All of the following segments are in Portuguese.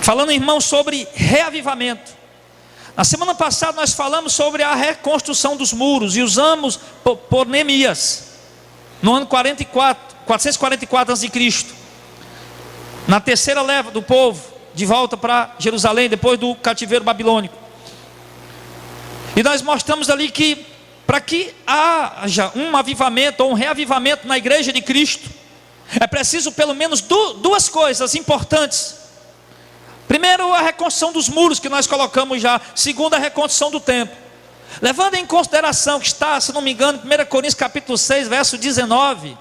Falando, irmão, sobre reavivamento. Na semana passada nós falamos sobre a reconstrução dos muros e usamos por Neemias, no ano 444 a.C., na terceira leva do povo de volta para Jerusalém, depois do cativeiro babilônico. E nós mostramos ali que para que haja um avivamento ou um reavivamento na igreja de Cristo, é preciso pelo menos duas coisas importantes. Primeiro, a reconstrução dos muros que nós colocamos já. Segundo, a reconstrução do templo. Levando em consideração que está, se não me engano, 1 Coríntios capítulo 6, verso 19,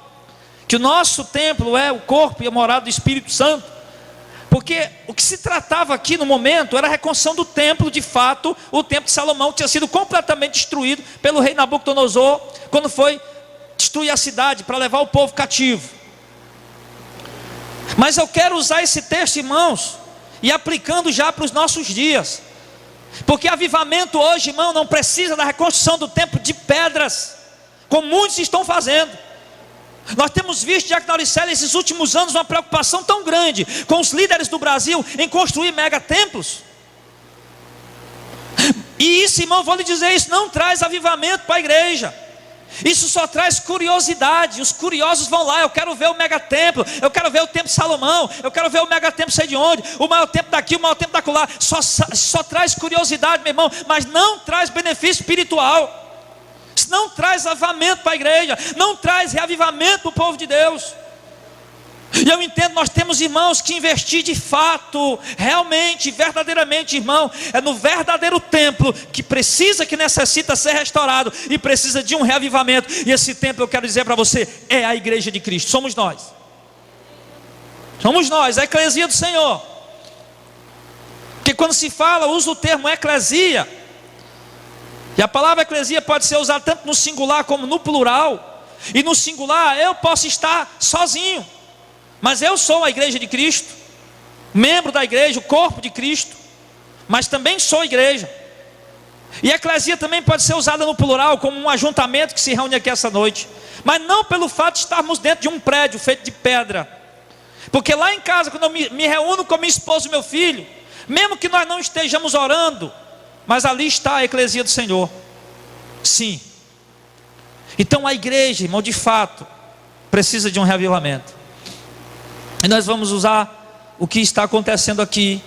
que o nosso templo é o corpo e a morada do Espírito Santo. Porque o que se tratava aqui no momento era a reconstrução do templo. De fato, o templo de Salomão tinha sido completamente destruído pelo rei Nabucodonosor, quando foi destruir a cidade para levar o povo cativo. Mas eu quero usar esse texto, irmãos, e aplicando já para os nossos dias, porque avivamento hoje, irmão, não precisa da reconstrução do templo de pedras, como muitos estão fazendo. Nós temos visto, Diácono Auricelli, esses últimos anos, uma preocupação tão grande com os líderes do Brasil em construir megatemplos. E isso, irmão, vou lhe dizer, isso não traz avivamento para a igreja. Isso só traz curiosidade. Os curiosos vão lá, eu quero ver o megatemplo, eu quero ver o templo de Salomão, eu quero ver o megatemplo sei de onde, o maior templo daqui, o maior templo da acolá. Só traz curiosidade, meu irmão, mas não traz benefício espiritual. Isso não traz avivamento para a igreja, não traz reavivamento para o povo de Deus. E eu entendo, nós temos, irmãos, que investir de fato, realmente, verdadeiramente, irmão, é no verdadeiro templo que necessita ser restaurado e precisa de um reavivamento. E esse templo, eu quero dizer para você, é a igreja de Cristo. Somos nós, a eclesia do Senhor. Porque quando se fala, usa o termo eclesia, e a palavra eclesia pode ser usada tanto no singular como no plural. E no singular eu posso estar sozinho, mas eu sou a igreja de Cristo, membro da igreja, o corpo de Cristo, mas também sou igreja. E eclesia também pode ser usada no plural, como um ajuntamento que se reúne aqui essa noite, mas não pelo fato de estarmos dentro de um prédio feito de pedra. Porque lá em casa, quando eu me reúno com minha esposa e meu filho, mesmo que nós não estejamos orando, mas ali está a eclesia do Senhor. Sim. Então a igreja, irmão, de fato, precisa de um reavivamento. E nós vamos usar o que está acontecendo aqui,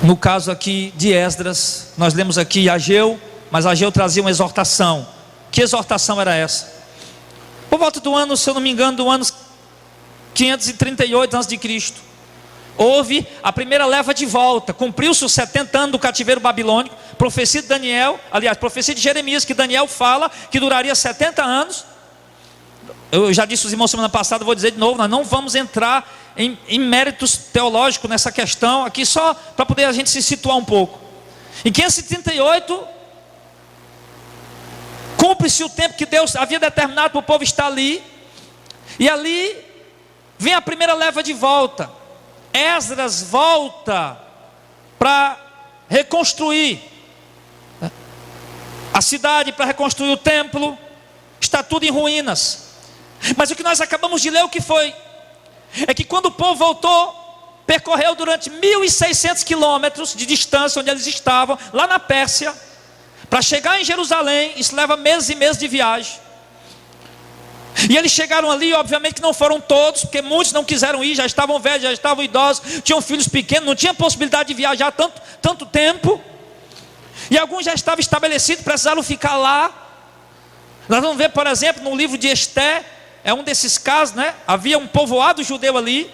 no caso aqui de Esdras. Nós lemos aqui Ageu, mas Ageu trazia uma exortação. Que exortação era essa? Por volta do ano, se eu não me engano, do ano 538 a.C., houve a primeira leva de volta. Cumpriu-se os 70 anos do cativeiro babilônico. Profecia de Daniel, aliás, profecia de Jeremias, que Daniel fala que duraria 70 anos. Eu já disse aos irmãos semana passada, vou dizer de novo, nós não vamos entrar em méritos teológicos nessa questão aqui, só para poder a gente se situar um pouco. Em 538 cumpre-se o tempo que Deus havia determinado para o povo estar ali, e ali vem a primeira leva de volta. Esdras volta para reconstruir a cidade, para reconstruir o templo. Está tudo em ruínas. Mas o que nós acabamos de ler, o que foi? É que quando o povo voltou, percorreu durante 1.600 quilômetros de distância, onde eles estavam, lá na Pérsia, para chegar em Jerusalém. Isso leva meses e meses de viagem. E eles chegaram ali, obviamente que não foram todos, porque muitos não quiseram ir, já estavam velhos, já estavam idosos, tinham filhos pequenos, não tinha possibilidade de viajar tanto tempo. E alguns já estavam estabelecidos, precisaram ficar lá. Nós vamos ver, por exemplo, no livro de Esté, é um desses casos, né? Havia um povoado judeu ali,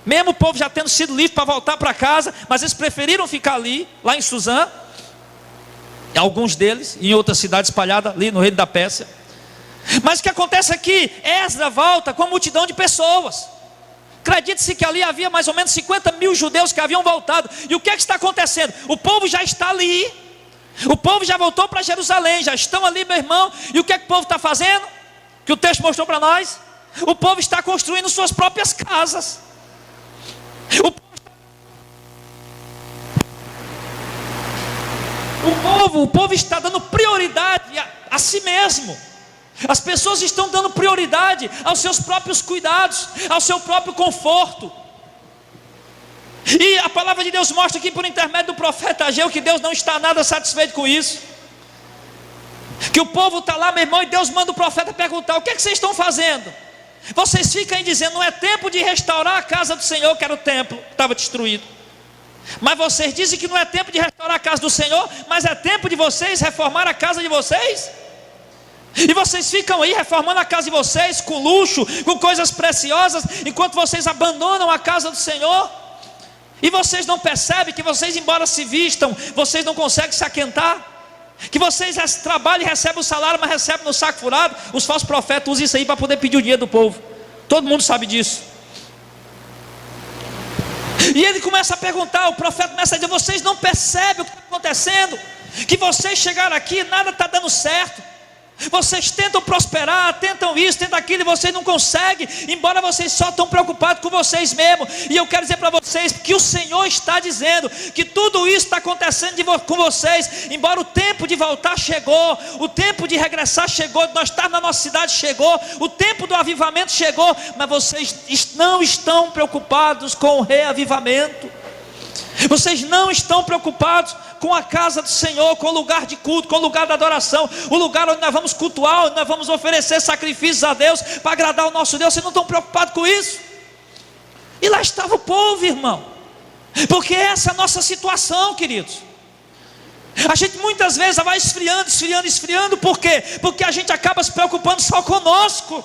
mesmo o povo já tendo sido livre para voltar para casa, mas eles preferiram ficar ali, lá em Suzã, alguns deles, em outra cidade espalhada ali no reino da Pérsia. Mas o que acontece aqui? Esdras volta com uma multidão de pessoas. Acredite-se que ali havia mais ou menos 50 mil judeus que haviam voltado. E o que é que está acontecendo? O povo já está ali, o povo já voltou para Jerusalém, já estão ali, meu irmão. E o que é que o povo está fazendo? Que o texto mostrou para nós. O povo está construindo suas próprias casas. O povo está dando prioridade a si mesmo. As pessoas estão dando prioridade aos seus próprios cuidados, ao seu próprio conforto. E a palavra de Deus mostra aqui por intermédio do profeta Ageu que Deus não está nada satisfeito com isso. Que o povo está lá, meu irmão, e Deus manda o profeta perguntar: o que é que vocês estão fazendo? Vocês ficam aí dizendo: não é tempo de restaurar a casa do Senhor, que era o templo que estava destruído. Mas vocês dizem que não é tempo de restaurar a casa do Senhor, mas é tempo de vocês reformar a casa de vocês. E vocês ficam aí reformando a casa de vocês com luxo, com coisas preciosas, enquanto vocês abandonam a casa do Senhor. E vocês não percebem que vocês, embora se vistam, vocês não conseguem se aquentar? Que vocês trabalham e recebem o salário, mas recebem no saco furado? Os falsos profetas usam isso aí para poder pedir o dinheiro do povo. Todo mundo sabe disso. E ele começa a perguntar, o profeta começa a dizer: vocês não percebem o que está acontecendo? Que vocês chegaram aqui, nada está dando certo. Vocês tentam prosperar, tentam isso, tentam aquilo, e vocês não conseguem, embora vocês só estão preocupados com vocês mesmos. E eu quero dizer para vocês que o Senhor está dizendo que tudo isso está acontecendo com vocês, embora o tempo de voltar chegou, o tempo de regressar chegou, de nós estar na nossa cidade chegou, o tempo do avivamento chegou, mas vocês não estão preocupados com o reavivamento. Vocês não estão preocupados com a casa do Senhor, com o lugar de culto, com o lugar da adoração, o lugar onde nós vamos cultuar, onde nós vamos oferecer sacrifícios a Deus, para agradar o nosso Deus. Vocês não estão preocupados com isso? E lá estava o povo, irmão, porque essa é a nossa situação, queridos. A gente muitas vezes vai esfriando, por quê? Porque a gente acaba se preocupando só conosco,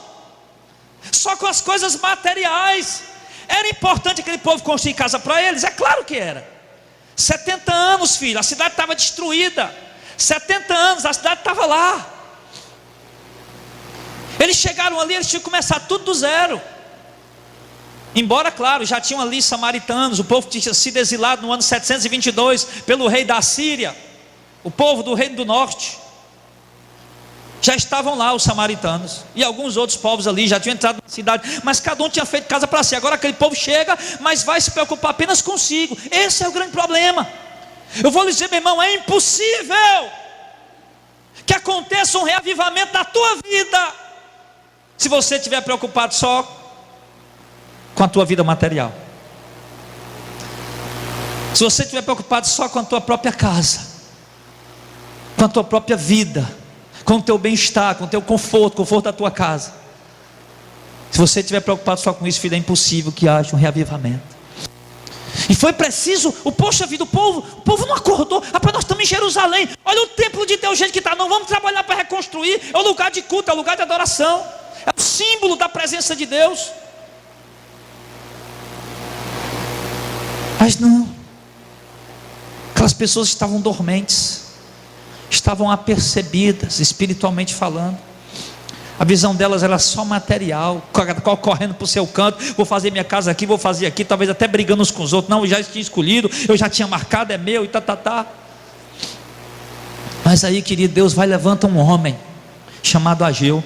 só com as coisas materiais. Era importante aquele povo construir casa para eles? É claro que era. 70 anos, filho, a cidade estava destruída. 70 anos, a cidade estava lá. Eles chegaram ali, eles tinham que começar tudo do zero. Embora, claro, já tinham ali samaritanos. O povo tinha sido exilado no ano 722 pelo rei da Síria, o povo do reino do norte. Já estavam lá os samaritanos, e alguns outros povos ali já tinham entrado na cidade, mas cada um tinha feito casa para si. Agora aquele povo chega, mas vai se preocupar apenas consigo. Esse é o grande problema. Eu vou lhe dizer, meu irmão, é impossível que aconteça um reavivamento na tua vida se você estiver preocupado só com a tua vida material. Se você estiver preocupado só com a tua própria casa, com a tua própria vida, com o teu bem-estar, com o teu conforto da tua casa. Se você estiver preocupado só com isso, filho, é impossível que haja um reavivamento. E foi preciso, poxa vida, o povo não acordou. Rapaz, nós estamos em Jerusalém, olha o templo de Deus, o jeito que está. Não vamos trabalhar para reconstruir. É o lugar de culto, é o lugar de adoração, é o símbolo da presença de Deus. Mas não, aquelas pessoas estavam dormentes, estavam apercebidas, espiritualmente falando. A visão delas era só material, correndo para o seu canto. Vou fazer minha casa aqui, vou fazer aqui, talvez até brigando uns com os outros. Não, eu já tinha escolhido, eu já tinha marcado, é meu e tá. Mas aí, querido, Deus vai levantar um homem chamado Ageu.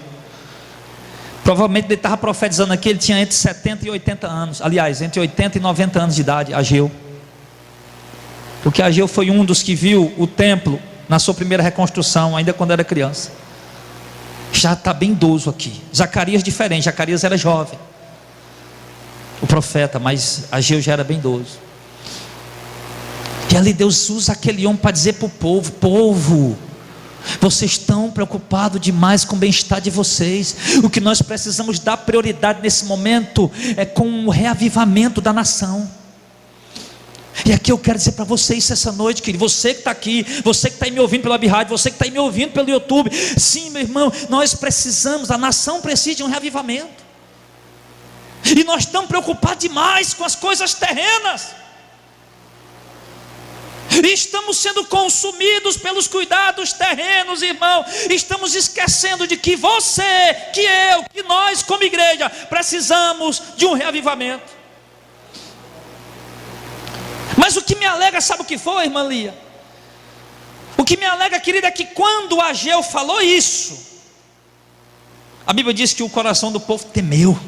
Provavelmente ele estava profetizando aqui, ele tinha entre 70 e 80 anos. Aliás, entre 80 e 90 anos de idade, Ageu. Porque Ageu foi um dos que viu o templo na sua primeira reconstrução, ainda quando era criança. Já está bem idoso aqui. Zacarias diferente, Zacarias era jovem, o profeta, mas Ageu já era bem idoso. E ali Deus usa aquele homem para dizer para o povo, vocês estão preocupados demais com o bem-estar de vocês. O que nós precisamos dar prioridade nesse momento é com o reavivamento da nação. E aqui eu quero dizer para vocês essa noite, querido, você que está aqui, você que está me ouvindo pela Web Rádio, você que está me ouvindo pelo YouTube, sim, meu irmão, nós precisamos, a nação precisa de um reavivamento. E nós estamos preocupados demais com as coisas terrenas, e estamos sendo consumidos pelos cuidados terrenos, irmão. Estamos esquecendo de que você, que eu, que nós como igreja precisamos de um reavivamento. Mas o que me alegra, sabe o que foi, irmã Lia? O que me alegra, querida, é que quando Ageu falou isso, a Bíblia diz que o coração do povo temeu.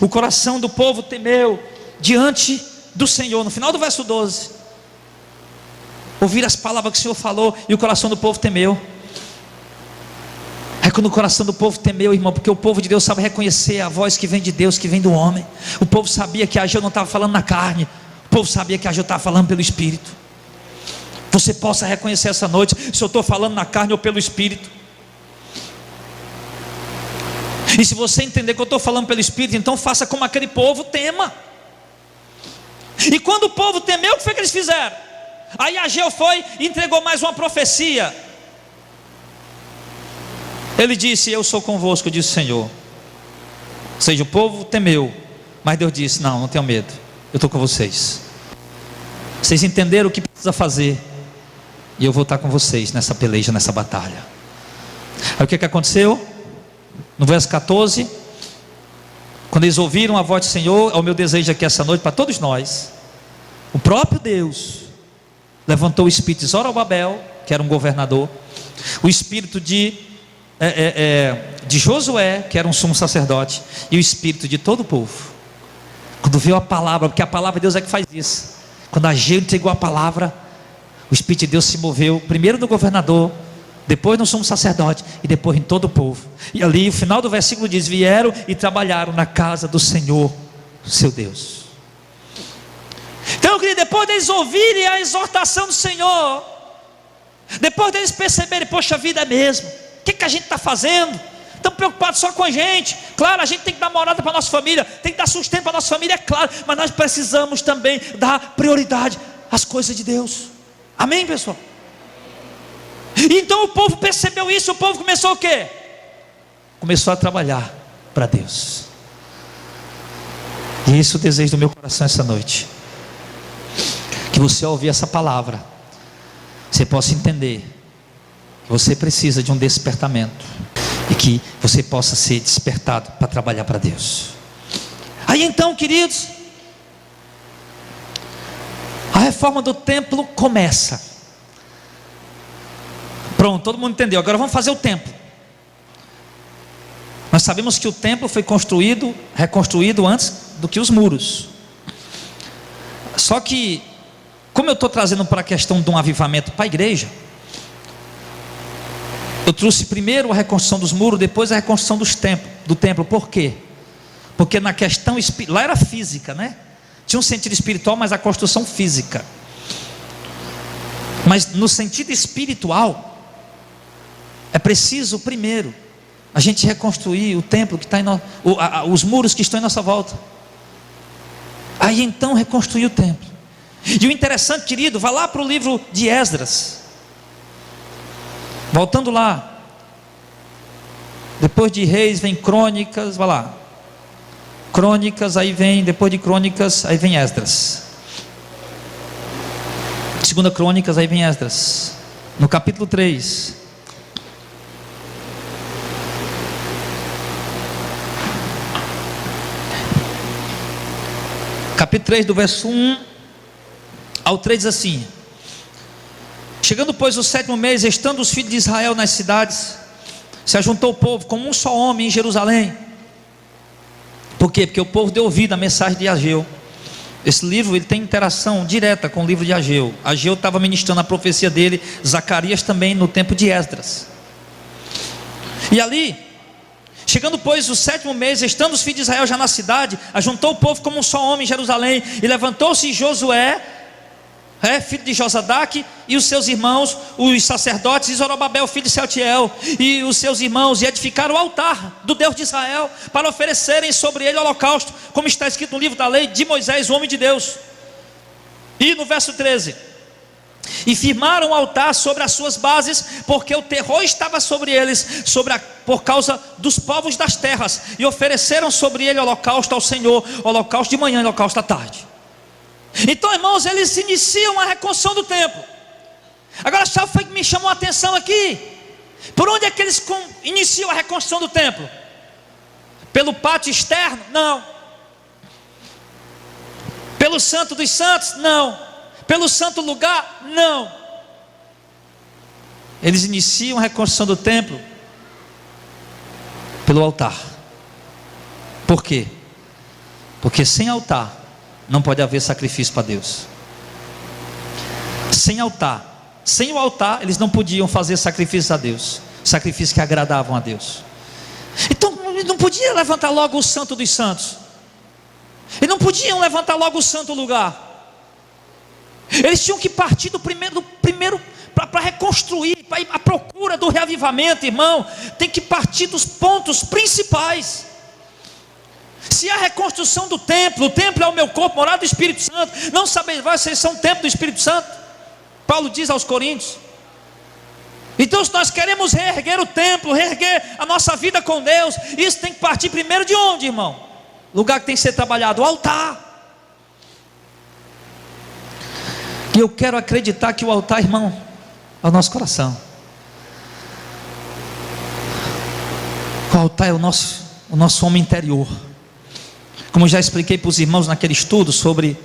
O coração do povo temeu diante do Senhor. No final do verso 12, ouvir as palavras que o Senhor falou, e o coração do povo temeu. Aí quando o coração do povo temeu, irmão, porque o povo de Deus sabe reconhecer a voz que vem de Deus, que vem do homem. O povo sabia que Ageu não estava falando na carne, o povo sabia que Ageu estava falando pelo Espírito. Você possa reconhecer essa noite, se eu estou falando na carne ou pelo Espírito. E se você entender que eu estou falando pelo Espírito, então faça como aquele povo, tema. E quando o povo temeu, o que foi que eles fizeram? Aí Ageu foi e entregou mais uma profecia. Ele disse: eu sou convosco, disse o Senhor. Ou seja, o povo temeu, mas Deus disse: não tenham medo, eu estou com vocês. Vocês entenderam o que precisa fazer, e eu vou estar com vocês nessa peleja, nessa batalha. Aí o que aconteceu? No verso 14, quando eles ouviram a voz do Senhor, é o meu desejo aqui essa noite para todos nós. O próprio Deus levantou o espírito de Zorobabel, que era um governador, o espírito de Josué, que era um sumo sacerdote, e o espírito de todo o povo. Quando viu a palavra, porque a palavra de Deus é que faz isso. Quando Ageu entregou a palavra, o espírito de Deus se moveu, primeiro no governador, depois no sumo sacerdote, e depois em todo o povo. E ali o final do versículo diz: vieram e trabalharam na casa do Senhor, seu Deus. Então, querido, depois deles ouvirem a exortação do Senhor, depois deles perceberem: poxa vida, é mesmo, o que a gente está fazendo? Estamos preocupados só com a gente. Claro, a gente tem que dar morada para a nossa família, tem que dar sustento para a nossa família, é claro, mas nós precisamos também dar prioridade às coisas de Deus. Amém, pessoal? Então o povo percebeu isso. O povo começou o quê? Começou a trabalhar para Deus. E esse é o desejo do meu coração essa noite, que você, ao ouvir essa palavra, você possa entender que você precisa de um despertamento, e que você possa ser despertado para trabalhar para Deus. Aí então, queridos, a reforma do templo começa. Pronto, todo mundo entendeu. Agora vamos fazer o templo. Nós sabemos que o templo foi reconstruído antes do que os muros. Só que, como eu estou trazendo para a questão de um avivamento para a igreja, eu trouxe primeiro a reconstrução dos muros, depois a reconstrução do templo. Por quê? Porque na questão lá era física, né? Tinha um sentido espiritual, mas a construção física. Mas no sentido espiritual, é preciso primeiro a gente reconstruir o templo que está os muros que estão em nossa volta. Aí então reconstruir o templo. E o interessante, querido, vá lá para o livro de Esdras. Voltando lá, depois de Reis vem Crônicas, vá lá. Crônicas, aí vem, depois de Crônicas, aí vem Esdras. Segunda Crônicas, aí vem Esdras. No capítulo 3. Capítulo 3, do verso 1 ao 3 diz assim: chegando pois o 7º mês, estando os filhos de Israel nas cidades, se ajuntou o povo como um só homem em Jerusalém. Por quê? Porque o povo deu ouvido à mensagem de Ageu. Esse livro ele tem interação direta com o livro de Ageu. Ageu estava ministrando a profecia dele, Zacarias também no tempo de Esdras. E ali, chegando pois o 7º mês, estando os filhos de Israel já na cidade, ajuntou o povo como um só homem em Jerusalém, e levantou-se Josué, filho de Josadaque, e os seus irmãos, os sacerdotes, e Zorobabel, filho de Sealtiel, e os seus irmãos, e edificaram o altar do Deus de Israel, para oferecerem sobre ele holocausto, como está escrito no livro da lei de Moisés, o homem de Deus. E no verso 13: e firmaram o altar sobre as suas bases, porque o terror estava sobre eles, por causa dos povos das terras, e ofereceram sobre ele holocausto ao Senhor, holocausto de manhã e holocausto à tarde. Então, irmãos, eles iniciam a reconstrução do templo. Agora, sabe o que me chamou a atenção aqui? Por onde é que eles iniciam a reconstrução do templo? Pelo pátio externo? Não. Pelo santo dos santos? Não. Pelo santo lugar? Não. Eles iniciam a reconstrução do templo pelo altar. Por quê? Porque sem altar não pode haver sacrifício para Deus. Sem altar, sem o altar eles não podiam fazer sacrifícios a Deus. sacrifícios que agradavam a Deus. Então ele não podia levantar logo o santo dos santos, eles não podiam levantar logo o santo lugar. Eles tinham que partir do primeiro para reconstruir, para ir à procura do reavivamento, irmão. Tem que partir dos pontos principais. Se há reconstrução do templo, o templo é o meu corpo, morada do Espírito Santo. Não sabeis vocês são o templo do Espírito Santo? Paulo diz aos Coríntios. Então, se nós queremos reerguer o templo, reerguer a nossa vida com Deus, isso tem que partir primeiro de onde, irmão? Lugar que tem que ser trabalhado, o altar. E eu quero acreditar que o altar, irmão, é o nosso coração. O altar é o nosso homem interior. Como eu já expliquei para os irmãos naquele estudo sobre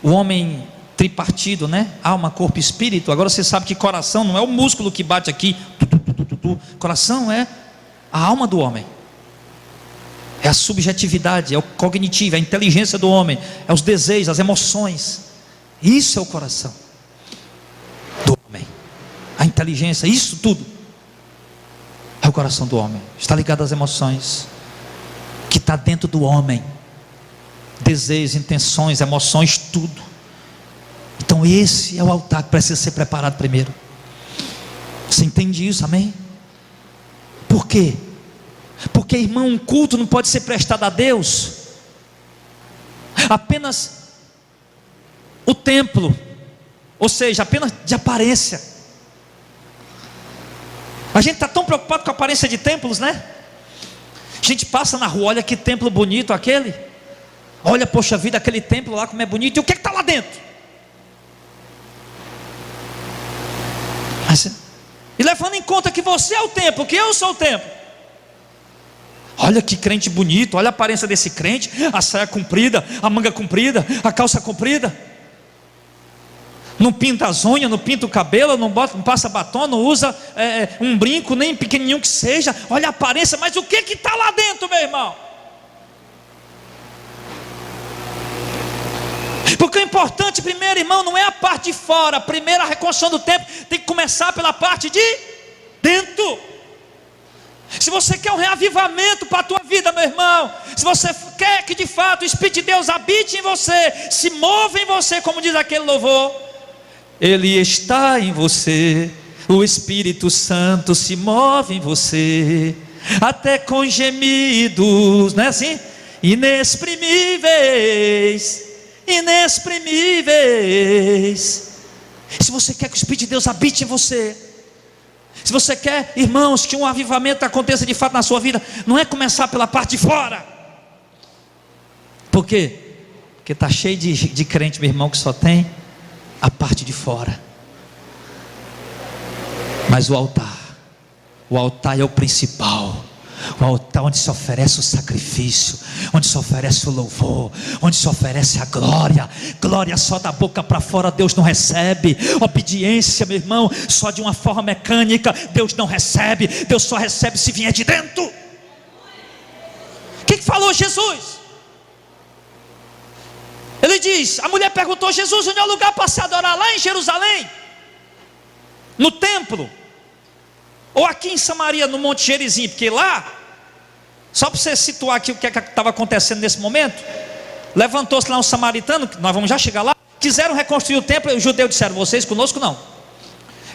o homem tripartido, né? Alma, corpo e espírito. Agora você sabe que coração não é o músculo que bate aqui. Coração é a alma do homem. É a subjetividade, é o cognitivo, é a inteligência do homem, é os desejos, as emoções. Isso é o coração do homem. A inteligência, isso tudo é o coração do homem. Está ligado às emoções que está dentro do homem. Desejos, intenções, emoções, tudo. Então esse é o altar que precisa ser preparado primeiro. Você entende isso, amém? Por quê? Porque, irmão, um culto não pode ser prestado a Deus apenas o templo, ou seja, apenas de aparência. A gente está tão preocupado com a aparência de templos, né? A gente passa na rua, olha que templo bonito aquele. Olha, poxa vida, aquele templo lá como é bonito. E o que está lá dentro? E levando em conta que você é o templo, que eu sou o templo. Olha que crente bonito, olha a aparência desse crente. A saia comprida, a manga comprida, a calça comprida. Não pinta as unhas, não pinta o cabelo, não passa batom, não usa um brinco, nem pequenininho que seja. Olha a aparência, mas o que está lá dentro, meu irmão? Porque o importante primeiro, irmão, não é a parte de fora. Primeiro a reconstrução do templo tem que começar pela parte de dentro. Se você quer um reavivamento para a tua vida, meu irmão, se você quer que de fato o Espírito de Deus habite em você, se mova em você, como diz aquele louvor, Ele está em você, o Espírito Santo se move em você, até com gemidos, não é assim? Inexprimíveis. Se você quer que o Espírito de Deus habite em você, se você quer, irmãos, que um avivamento aconteça de fato na sua vida, não é começar pela parte de fora. Por quê? Porque está cheio de crente, meu irmão, que só tem a parte de fora. Mas o altar é o principal. O altar onde se oferece o sacrifício, onde se oferece o louvor, onde se oferece a glória. Glória só da boca para fora Deus não recebe. Obediência, meu irmão, só de uma forma mecânica Deus não recebe. Deus só recebe se vier de dentro. O que falou Jesus? Ele diz, a mulher perguntou: Jesus, onde é o lugar para se adorar? Lá em Jerusalém? No templo? Ou aqui em Samaria, no Monte Gerizim? Porque lá, só para você situar aqui o que estava acontecendo nesse momento, levantou-se lá um samaritano, nós vamos já chegar lá, quiseram reconstruir o templo, e os judeus disseram: vocês conosco não.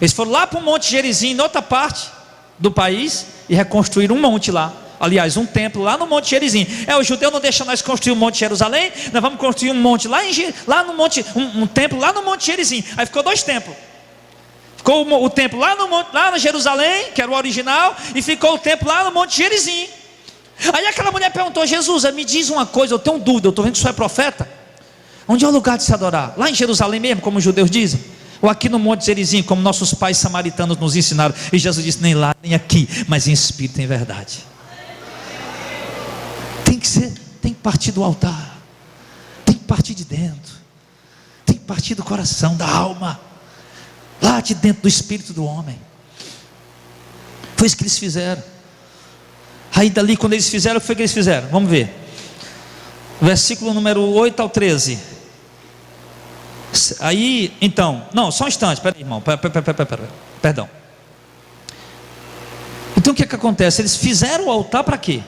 Eles foram lá para o Monte Gerizim, em outra parte do país, e reconstruíram um monte lá. Aliás, um templo lá no Monte Gerizim. O judeu não deixa nós construir um monte de Jerusalém, nós vamos construir um monte lá no monte, um templo lá no Monte Gerizim. Aí ficou 2 templos. Ficou o templo lá no Jerusalém, que era o original, e ficou o templo lá no Monte Gerizim. Aí aquela mulher perguntou: Jesus, me diz uma coisa, eu tenho dúvida, eu estou vendo que o senhor é profeta. Onde é o lugar de se adorar? Lá em Jerusalém mesmo, como os judeus dizem? Ou aqui no Monte Gerizim, como nossos pais samaritanos nos ensinaram? E Jesus disse: nem lá, nem aqui, mas em espírito e em verdade. Tem que partir do altar, tem que partir de dentro, tem que partir do coração, da alma, lá de dentro do espírito do homem. Foi isso que eles fizeram. Aí dali, quando eles fizeram, o que foi que eles fizeram? Vamos ver, versículo número 8 ao 13. Aí, então, não, só um instante, peraí, irmão, perdão. Então o que acontece? Eles fizeram o altar para quê?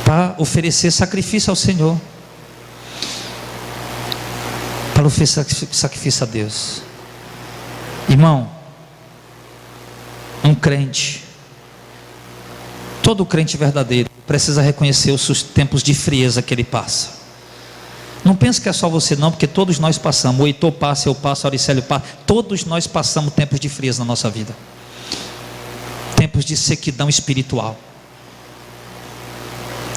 Para oferecer sacrifício ao Senhor, para oferecer sacrifício a Deus. Irmão, um crente, todo crente verdadeiro, precisa reconhecer os tempos de frieza que ele passa. Não pense que é só você não, porque todos nós passamos. O Heitor passa, eu passo, a Auricélio passa. Todos nós passamos tempos de frieza na nossa vida, tempos de sequidão espiritual.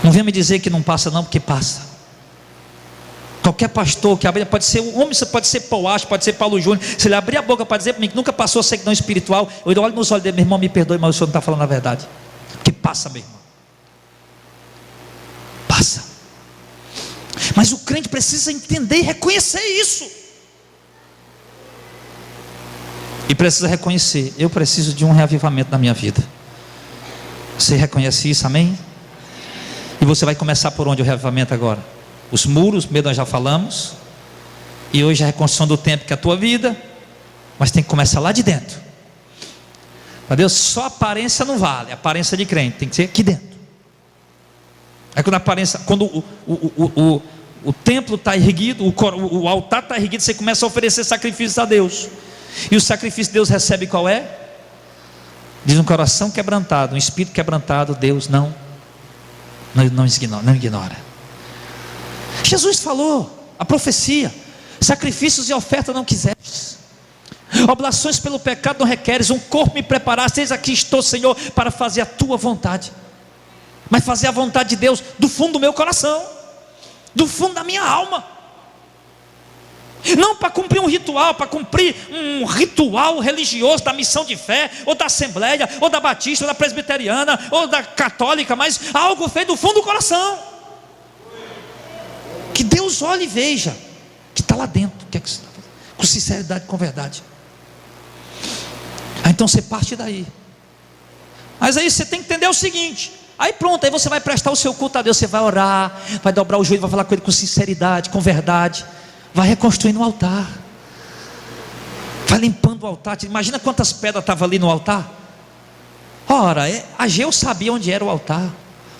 Não venha me dizer que não passa não, porque passa. Qualquer pastor que abrir, pode ser um homem, pode ser Paulo Acho, pode ser Paulo Júnior, se ele abrir a boca para dizer para mim que nunca passou sequidão espiritual, eu olho nos olhos dele: meu irmão, me perdoe, mas o senhor não está falando a verdade. Que passa, meu irmão, passa. Mas o crente precisa entender e reconhecer isso, e precisa reconhecer: eu preciso de um reavivamento na minha vida. Você reconhece isso, amém? E você vai começar por onde o reavivamento agora? Os muros, medo nós já falamos, e hoje a reconstrução do templo, que é a tua vida, mas tem que começar lá de dentro. Meu Deus, só aparência não vale, aparência de crente, tem que ser aqui dentro. É quando a aparência, quando o templo está erguido, o altar está erguido, você começa a oferecer sacrifícios a Deus. E o sacrifício Deus recebe qual é? Diz: um coração quebrantado, um espírito quebrantado, Deus não ignora. Jesus falou, a profecia: sacrifícios e oferta não quisestes, oblações pelo pecado não requeres, um corpo me preparaste, eis aqui estou, Senhor, para fazer a tua vontade. Mas fazer a vontade de Deus do fundo do meu coração, do fundo da minha alma, não para cumprir um ritual, para cumprir um ritual religioso da missão de fé, ou da assembleia, ou da batista, ou da presbiteriana, ou da católica, mas algo feito do fundo do coração, que Deus olhe e veja que está lá dentro, que é que você está fazendo, com sinceridade, com verdade. Então você parte daí. Mas aí você tem que entender o seguinte: aí pronto, aí você vai prestar o seu culto a Deus, você vai orar, vai dobrar o joelho, vai falar com Ele com sinceridade, com verdade, vai reconstruindo o altar, vai limpando o altar. Imagina quantas pedras estavam ali no altar. Ora, Ageu sabia onde era o altar,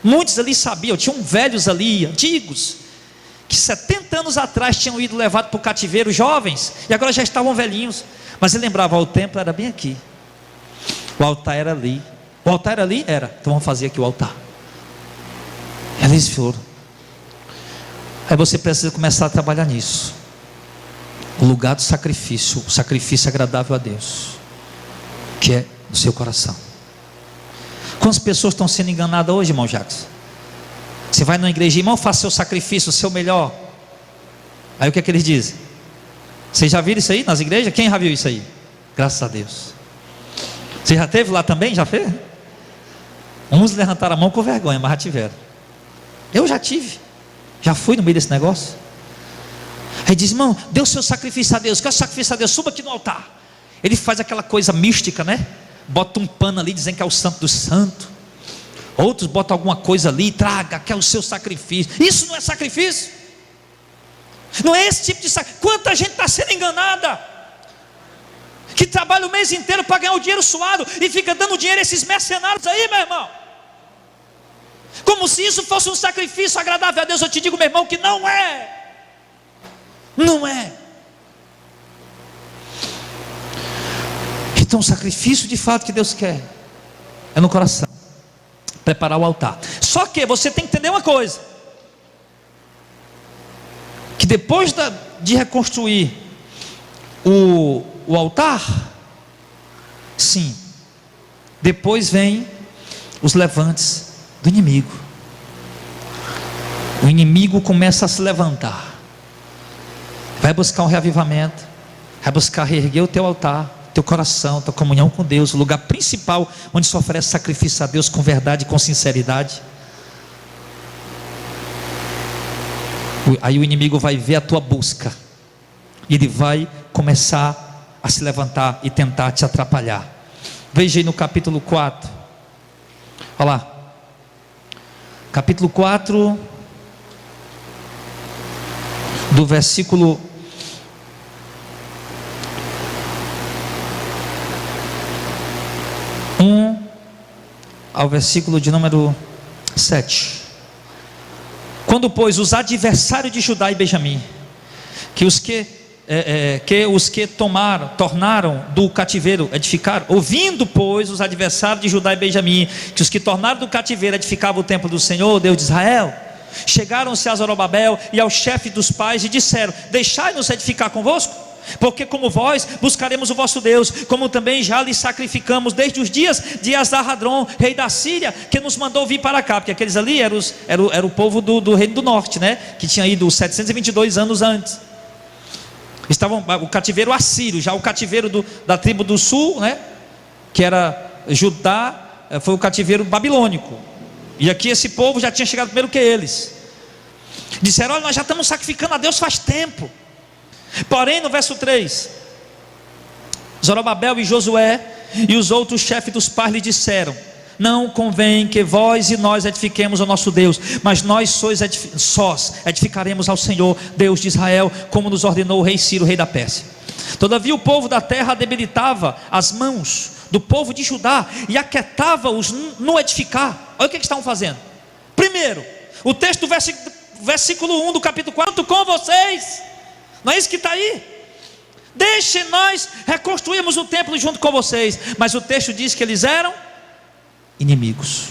muitos ali sabiam, tinham velhos ali, antigos, que 70 anos atrás tinham ido levado para o cativeiro, jovens, e agora já estavam velhinhos, mas ele lembrava: o templo era bem aqui, o altar era ali. O altar era ali? Era. Então vamos fazer aqui o altar. Eles foram. Aí você precisa começar a trabalhar nisso. O lugar do sacrifício, o sacrifício agradável a Deus, que é no seu coração. Quantas pessoas estão sendo enganadas hoje, irmão Jacques? Você vai numa igreja: irmão, faça seu sacrifício, o seu melhor. Aí o que é que eles dizem? Vocês já viram isso aí nas igrejas? Quem já viu isso aí? Graças a Deus. Você já teve lá também? Já fez? Uns levantaram a mão com vergonha, mas já tiveram. Eu já tive, já fui no meio desse negócio. Aí diz: irmão, dê o seu sacrifício a Deus. Quer o sacrifício a Deus? Suba aqui no altar. Ele faz aquela coisa mística, né? Bota um pano ali dizendo que é o santo dos santos. Outros botam alguma coisa ali e traga, que é o seu sacrifício. Isso não é sacrifício? Não é esse tipo de sacrifício. Quanta gente está sendo enganada, que trabalha o mês inteiro para ganhar o dinheiro suado e fica dando dinheiro a esses mercenários aí, meu irmão, como se isso fosse um sacrifício agradável a Deus. Eu te digo, meu irmão, que não é. Não é. Então o sacrifício de fato que Deus quer é no coração, preparar o altar. Só que você tem que entender uma coisa: que depois de reconstruir o altar, sim, depois vem os levantes do inimigo. O inimigo começa a se levantar, vai buscar um reavivamento, vai buscar reerguer o teu altar, teu coração, tua comunhão com Deus, o lugar principal onde se oferece sacrifício a Deus com verdade e com sinceridade. Aí o inimigo vai ver a tua busca, e ele vai começar a se levantar e tentar te atrapalhar. Veja aí no capítulo 4, olha lá, capítulo 4, do versículo 1 ao versículo de número 7. Quando, pois, os adversários de Judá e Benjamim, que os que tornaram do cativeiro edificar, ouvindo, pois, os adversários de Judá e Benjamim, que os que tornaram do cativeiro edificavam o templo do Senhor, Deus de Israel, chegaram-se a Zorobabel e ao chefe dos pais e disseram: deixai-nos edificar convosco, porque como vós buscaremos o vosso Deus, como também já lhe sacrificamos desde os dias de Asar-Hadron, rei da Síria, que nos mandou vir para cá. Porque aqueles ali eram o povo do reino do norte, né? Que tinha ido 722 anos antes. Estavam o cativeiro assírio, já o cativeiro da tribo do sul, né? Que era Judá, foi o cativeiro babilônico. E aqui esse povo já tinha chegado primeiro que eles. Disseram: olha, nós já estamos sacrificando a Deus faz tempo. Porém, no verso 3, Zorobabel e Josué e os outros chefes dos pais lhe disseram: não convém que vós e nós edifiquemos ao nosso Deus, mas nós sós edificaremos ao Senhor, Deus de Israel, como nos ordenou o rei Ciro, rei da Pérsia. Todavia o povo da terra debilitava as mãos do povo de Judá e aquietava-os no edificar. Olha o que estavam fazendo. Primeiro, o texto do versículo 1 do capítulo 4: com vocês. Não é isso que está aí? Deixe nós reconstruirmos o templo junto com vocês. Mas o texto diz que eles eram inimigos.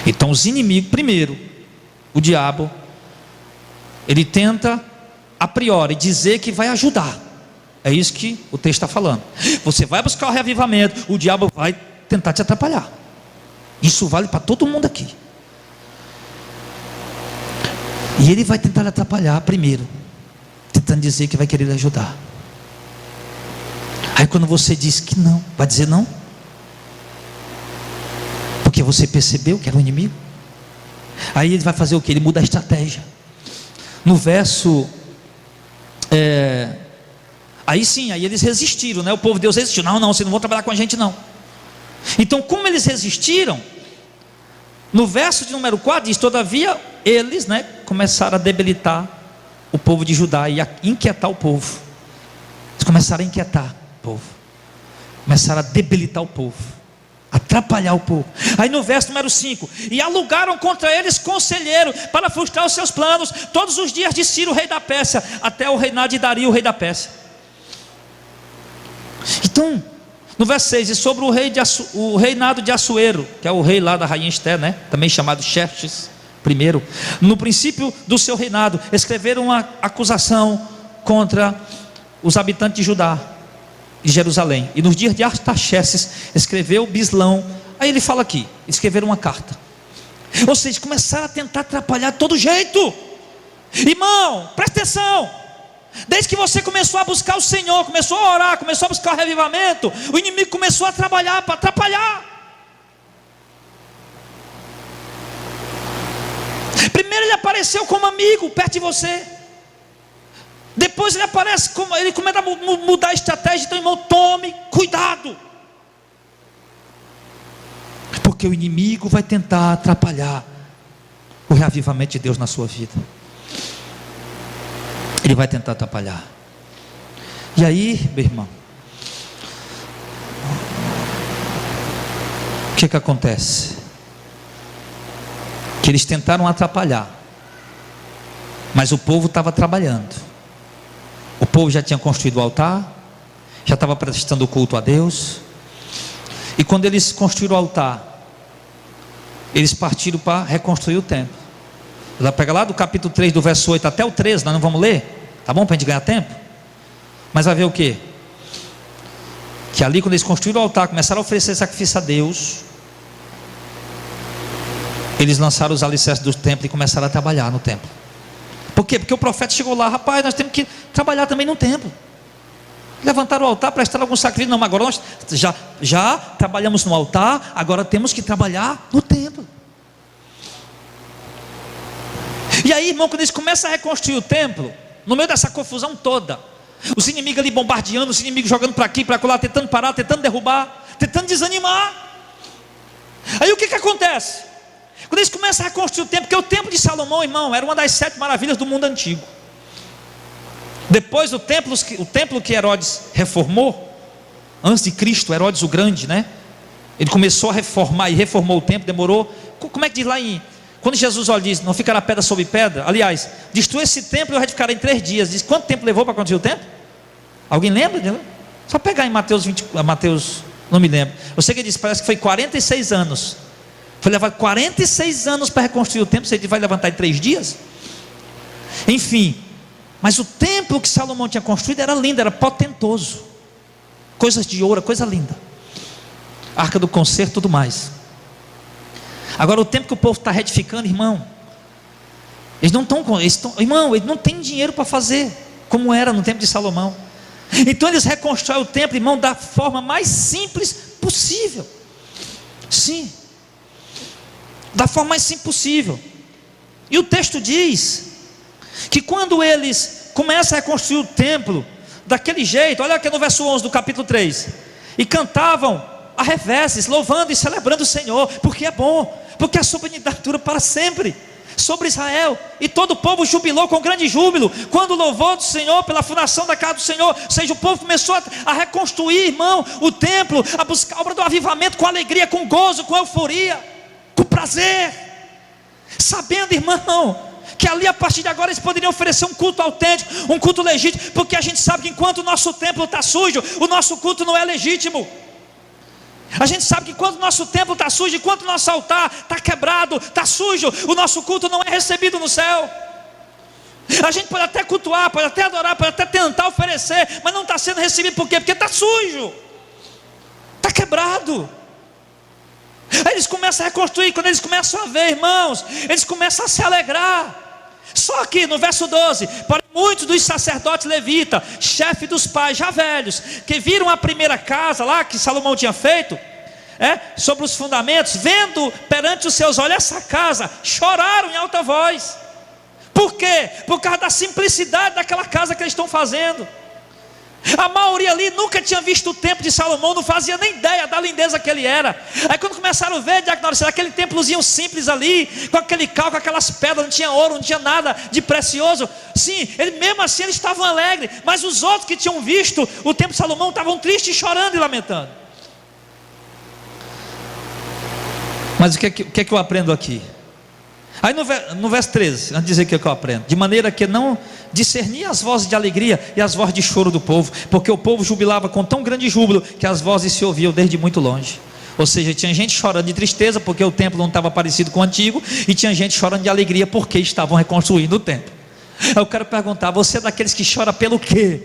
Então os inimigos, primeiro, o diabo, ele tenta a priori dizer que vai ajudar. É isso que o texto está falando. Você vai buscar o reavivamento, o diabo vai tentar te atrapalhar. Isso vale para todo mundo aqui. E ele vai tentar atrapalhar primeiro, tentando dizer que vai querer ajudar. Aí quando você diz que não, vai dizer não, porque você percebeu que era um inimigo. Aí ele vai fazer o que? Ele muda a estratégia. No verso aí sim, aí eles resistiram, né? O povo de Deus resistiu. Não, vocês não vão trabalhar com a gente não. Então, como eles resistiram, no verso de número 4 diz: todavia eles, né, começaram a debilitar o povo de Judá e a inquietar o povo. Eles começaram a inquietar o povo, começaram a debilitar o povo, atrapalhar o povo. Aí no verso número 5: e alugaram contra eles conselheiro para frustrar os seus planos todos os dias de Ciro, rei da Pérsia, até o reinado de Dario, rei da Pérsia. Então, no verso 6: e sobre o reinado de Assuero, que é o rei lá da rainha Esther, né? Também chamado Xerxes I, no princípio do seu reinado, escreveram uma acusação contra os habitantes de Judá e Jerusalém. E nos dias de Artaxerxes escreveu Bislão. Aí ele fala aqui: escreveram uma carta. Ou seja, começaram a tentar atrapalhar de todo jeito. Irmão, presta atenção. Desde que você começou a buscar o Senhor, começou a orar, começou a buscar o revivamento, o inimigo começou a trabalhar para atrapalhar. Primeiro ele apareceu como amigo perto de você. Depois ele aparece como, ele começa a mudar a estratégia. Então, irmão, tome cuidado, porque o inimigo vai tentar atrapalhar o reavivamento de Deus na sua vida. Ele vai tentar atrapalhar. E aí, meu irmão, o que acontece? Que eles tentaram atrapalhar, mas o povo estava trabalhando. O povo já tinha construído o altar, já estava prestando culto a Deus. E quando eles construíram o altar, eles partiram para reconstruir o templo. Ela pega lá do capítulo 3, do verso 8 até o 13, nós não vamos ler, tá bom? Para a gente ganhar tempo. Mas vai ver o que? Que ali quando eles construíram o altar, começaram a oferecer sacrifício a Deus, eles lançaram os alicerces do templo e começaram a trabalhar no templo. Por quê? Porque o profeta chegou lá: rapaz, nós temos que trabalhar também no templo. Levantaram o altar, prestaram algum sacrifício. Não, mas agora nós já trabalhamos no altar, agora temos que trabalhar no templo. E aí, irmão, quando eles começam a reconstruir o templo, no meio dessa confusão toda, os inimigos ali bombardeando, os inimigos jogando para aqui, para lá, tentando parar, tentando derrubar, tentando desanimar. Aí o que acontece? Quando eles começam a reconstruir o templo, porque o templo de Salomão, irmão, era uma das 7 maravilhas do mundo antigo. Depois o templo que Herodes reformou, antes de Cristo, Herodes o Grande, né? Ele começou a reformar e reformou o templo, demorou. Como é que diz lá quando Jesus olha, diz, não ficará pedra sobre pedra? Aliás, destrua esse templo e eu retificarei em 3 dias. Diz, quanto tempo levou para construir o templo? Alguém lembra? Só pegar em Mateus 20, Mateus, não me lembro. Eu sei que ele disse, parece que foi 46 anos. Foi levar 46 anos para reconstruir o templo. Você vai levantar em 3 dias? Enfim, mas o templo que Salomão tinha construído era lindo, era potentoso. Coisas de ouro, coisa linda. Arca do concerto, tudo mais. Agora o templo que o povo está retificando, irmão, eles não têm dinheiro para fazer, como era no tempo de Salomão. Então eles reconstroem o templo, irmão, da forma mais simples possível. Sim, da forma mais simples possível. E o texto diz que quando eles começam a reconstruir o templo daquele jeito, olha aqui no verso 11 do capítulo 3, e cantavam a reveses, louvando e celebrando o Senhor, porque é bom, porque a soberania dura para sempre sobre Israel, e todo o povo jubilou com grande júbilo, quando louvou do Senhor pela fundação da casa do Senhor. Ou seja, o povo começou a reconstruir, irmão, o templo, a buscar a obra do avivamento com alegria, com gozo, com euforia, com prazer, sabendo, irmão, que ali a partir de agora eles poderiam oferecer um culto autêntico, um culto legítimo, porque a gente sabe que enquanto o nosso templo está sujo, o nosso culto não é legítimo. A gente sabe que quando o nosso templo está sujo, enquanto o nosso altar está quebrado, está sujo, o nosso culto não é recebido no céu. A gente pode até cultuar, pode até adorar, pode até tentar oferecer, mas não está sendo recebido. Por quê? Porque está sujo, está quebrado. Aí eles começam a reconstruir. Quando eles começam a ver, irmãos, eles começam a se alegrar. Só que no verso 12, porém muitos dos sacerdotes levitas, chefe dos pais já velhos, que viram a primeira casa lá que Salomão tinha feito, sobre os fundamentos, vendo perante os seus olhos essa casa, choraram em alta voz. Por quê? Por causa da simplicidade daquela casa que eles estão fazendo. A maioria ali nunca tinha visto o templo de Salomão, não fazia nem ideia da lindeza que ele era. Aí quando começaram a ver, aquele templozinho simples ali, com aquele cal, com aquelas pedras, não tinha ouro, não tinha nada de precioso. Sim, mesmo assim eles estavam alegres, mas os outros que tinham visto o templo de Salomão estavam tristes, chorando e lamentando. Mas o que é que eu aprendo aqui? Aí no verso 13, antes de dizer o que eu aprendo, de maneira que não discernia as vozes de alegria e as vozes de choro do povo, porque o povo jubilava com tão grande júbilo, que as vozes se ouviam desde muito longe. Ou seja, tinha gente chorando de tristeza, porque o templo não estava parecido com o antigo, e tinha gente chorando de alegria, porque estavam reconstruindo o templo. Eu quero perguntar, você é daqueles que chora pelo quê?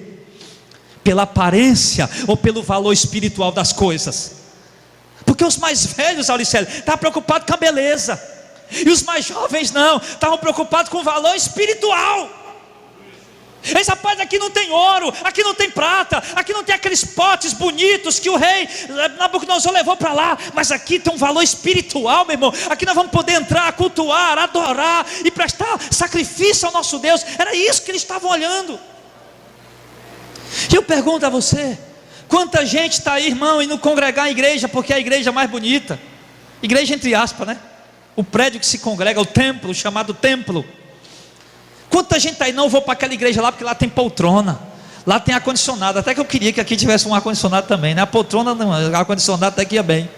Pela aparência, ou pelo valor espiritual das coisas? Porque os mais velhos, Auricelio, estavam preocupados com a beleza, e os mais jovens não, estavam preocupados com o valor espiritual. Esse rapaz, aqui não tem ouro, aqui não tem prata, aqui não tem aqueles potes bonitos que o rei Nabucodonosor levou para lá, mas aqui tem um valor espiritual, meu irmão. Aqui nós vamos poder entrar, cultuar, adorar e prestar sacrifício ao nosso Deus. Era isso que eles estavam olhando. E eu pergunto a você, quanta gente está aí, irmão, indo congregar a igreja, porque é a igreja mais bonita, igreja entre aspas, né? O prédio que se congrega, o templo, chamado templo. Quanta gente está aí, não vou para aquela igreja lá, porque lá tem poltrona, lá tem ar-condicionado. Até que eu queria que aqui tivesse um ar-condicionado também, né? A poltrona não, ar-condicionado até que ia bem.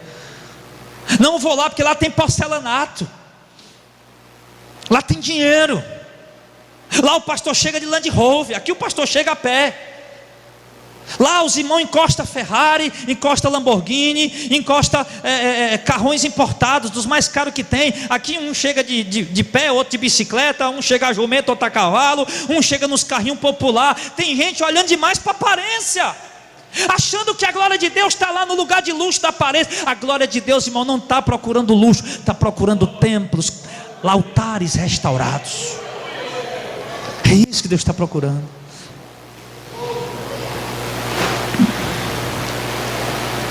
Não vou lá porque lá tem porcelanato, lá tem dinheiro, lá o pastor chega de Land Rover, aqui o pastor chega a pé. Lá os irmãos encostam Ferrari, encosta Lamborghini, encosta carrões importados, dos mais caros que tem. Aqui um chega de pé, outro de bicicleta, um chega a jumento, outro a cavalo, um chega nos carrinhos popular. Tem gente olhando demais para a aparência, achando que a glória de Deus está lá no lugar de luxo da aparência. A glória de Deus, irmão, não está procurando luxo, está procurando templos, altares restaurados. É isso que Deus está procurando.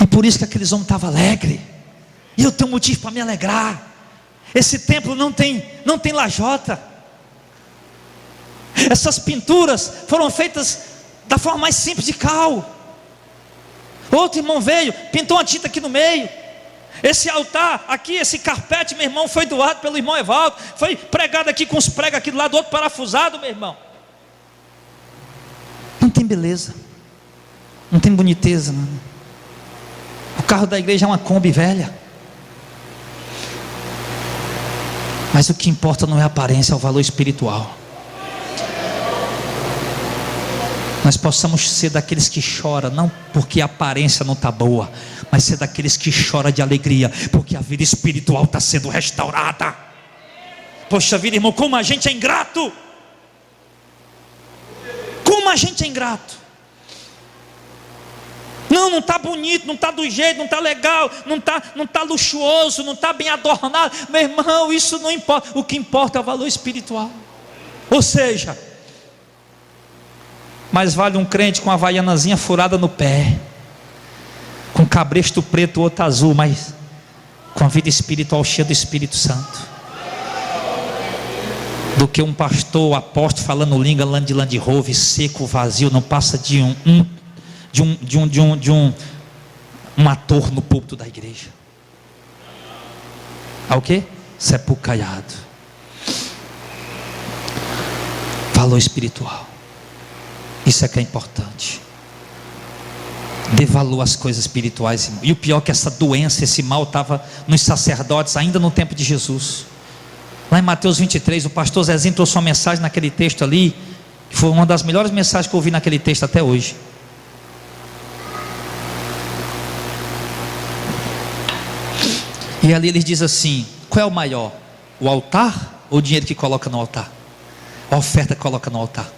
E por isso que aqueles homens estavam alegres. E eu tenho motivo para me alegrar. Esse templo não tem lajota. Essas pinturas foram feitas da forma mais simples, de cal. Outro irmão veio, pintou uma tinta aqui no meio. Esse altar aqui, esse carpete, meu irmão, foi doado pelo irmão Evaldo. Foi pregado aqui com os pregos aqui do lado, outro parafusado, meu irmão. Não tem beleza, não tem boniteza, mano. O carro da igreja é uma Kombi velha. Mas o que importa não é a aparência, é o valor espiritual. Nós possamos ser daqueles que choram, não porque a aparência não está boa, mas ser daqueles que choram de alegria, porque a vida espiritual está sendo restaurada. Poxa vida, irmão, como a gente é ingrato! Como a gente é ingrato! Não está bonito, não está do jeito, não está legal, não tá luxuoso, não está bem adornado. Meu irmão, isso não importa. O que importa é o valor espiritual. Ou seja, mais vale um crente com a havaianazinha furada no pé, com cabresto preto, outro azul, mas com a vida espiritual cheia do Espírito Santo, do que um pastor, apóstolo falando língua land rover, seco, vazio, não passa de um ator no púlpito da igreja. O quê? Sepulcaiado. Valor espiritual. Isso é que é importante. Dê valor às coisas espirituais. E o pior é que essa doença, esse mal estava nos sacerdotes ainda no tempo de Jesus. Lá em Mateus 23, o pastor Zezinho trouxe uma mensagem naquele texto ali, que foi uma das melhores mensagens que eu ouvi naquele texto até hoje. E ali ele diz assim: qual é o maior? O altar ou o dinheiro que coloca no altar? A oferta que coloca no altar.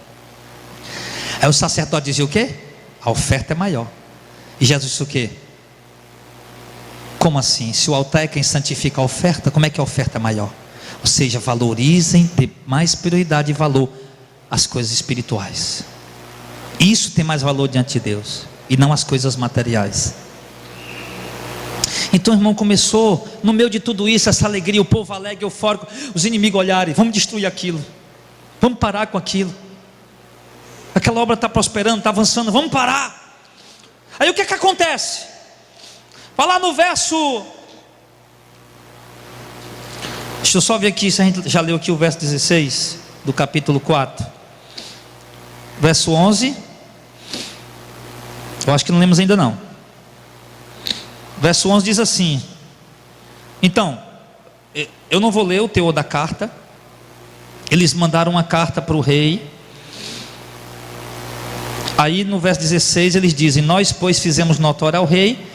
Aí o sacerdote dizia o quê? A oferta é maior. E Jesus disse o quê? Como assim? Se o altar é quem santifica a oferta, como é que a oferta é maior? Ou seja, valorizem, dê mais prioridade e valor às coisas espirituais. Isso tem mais valor diante de Deus, e não as coisas materiais. Então, irmão, começou, no meio de tudo isso, essa alegria, o povo alegre, eufórico, os inimigos olharem: vamos destruir aquilo, vamos parar com aquilo, aquela obra está prosperando, está avançando, vamos parar. Aí o que é que acontece? Vai lá no verso, deixa eu só ver aqui se a gente já leu aqui o verso 16 do capítulo 4, verso 11, eu acho que não lemos ainda não. Verso 11 diz assim: então, eu não vou ler o teor da carta. Eles mandaram uma carta para o rei. Aí no verso 16 eles dizem: nós pois fizemos notório ao rei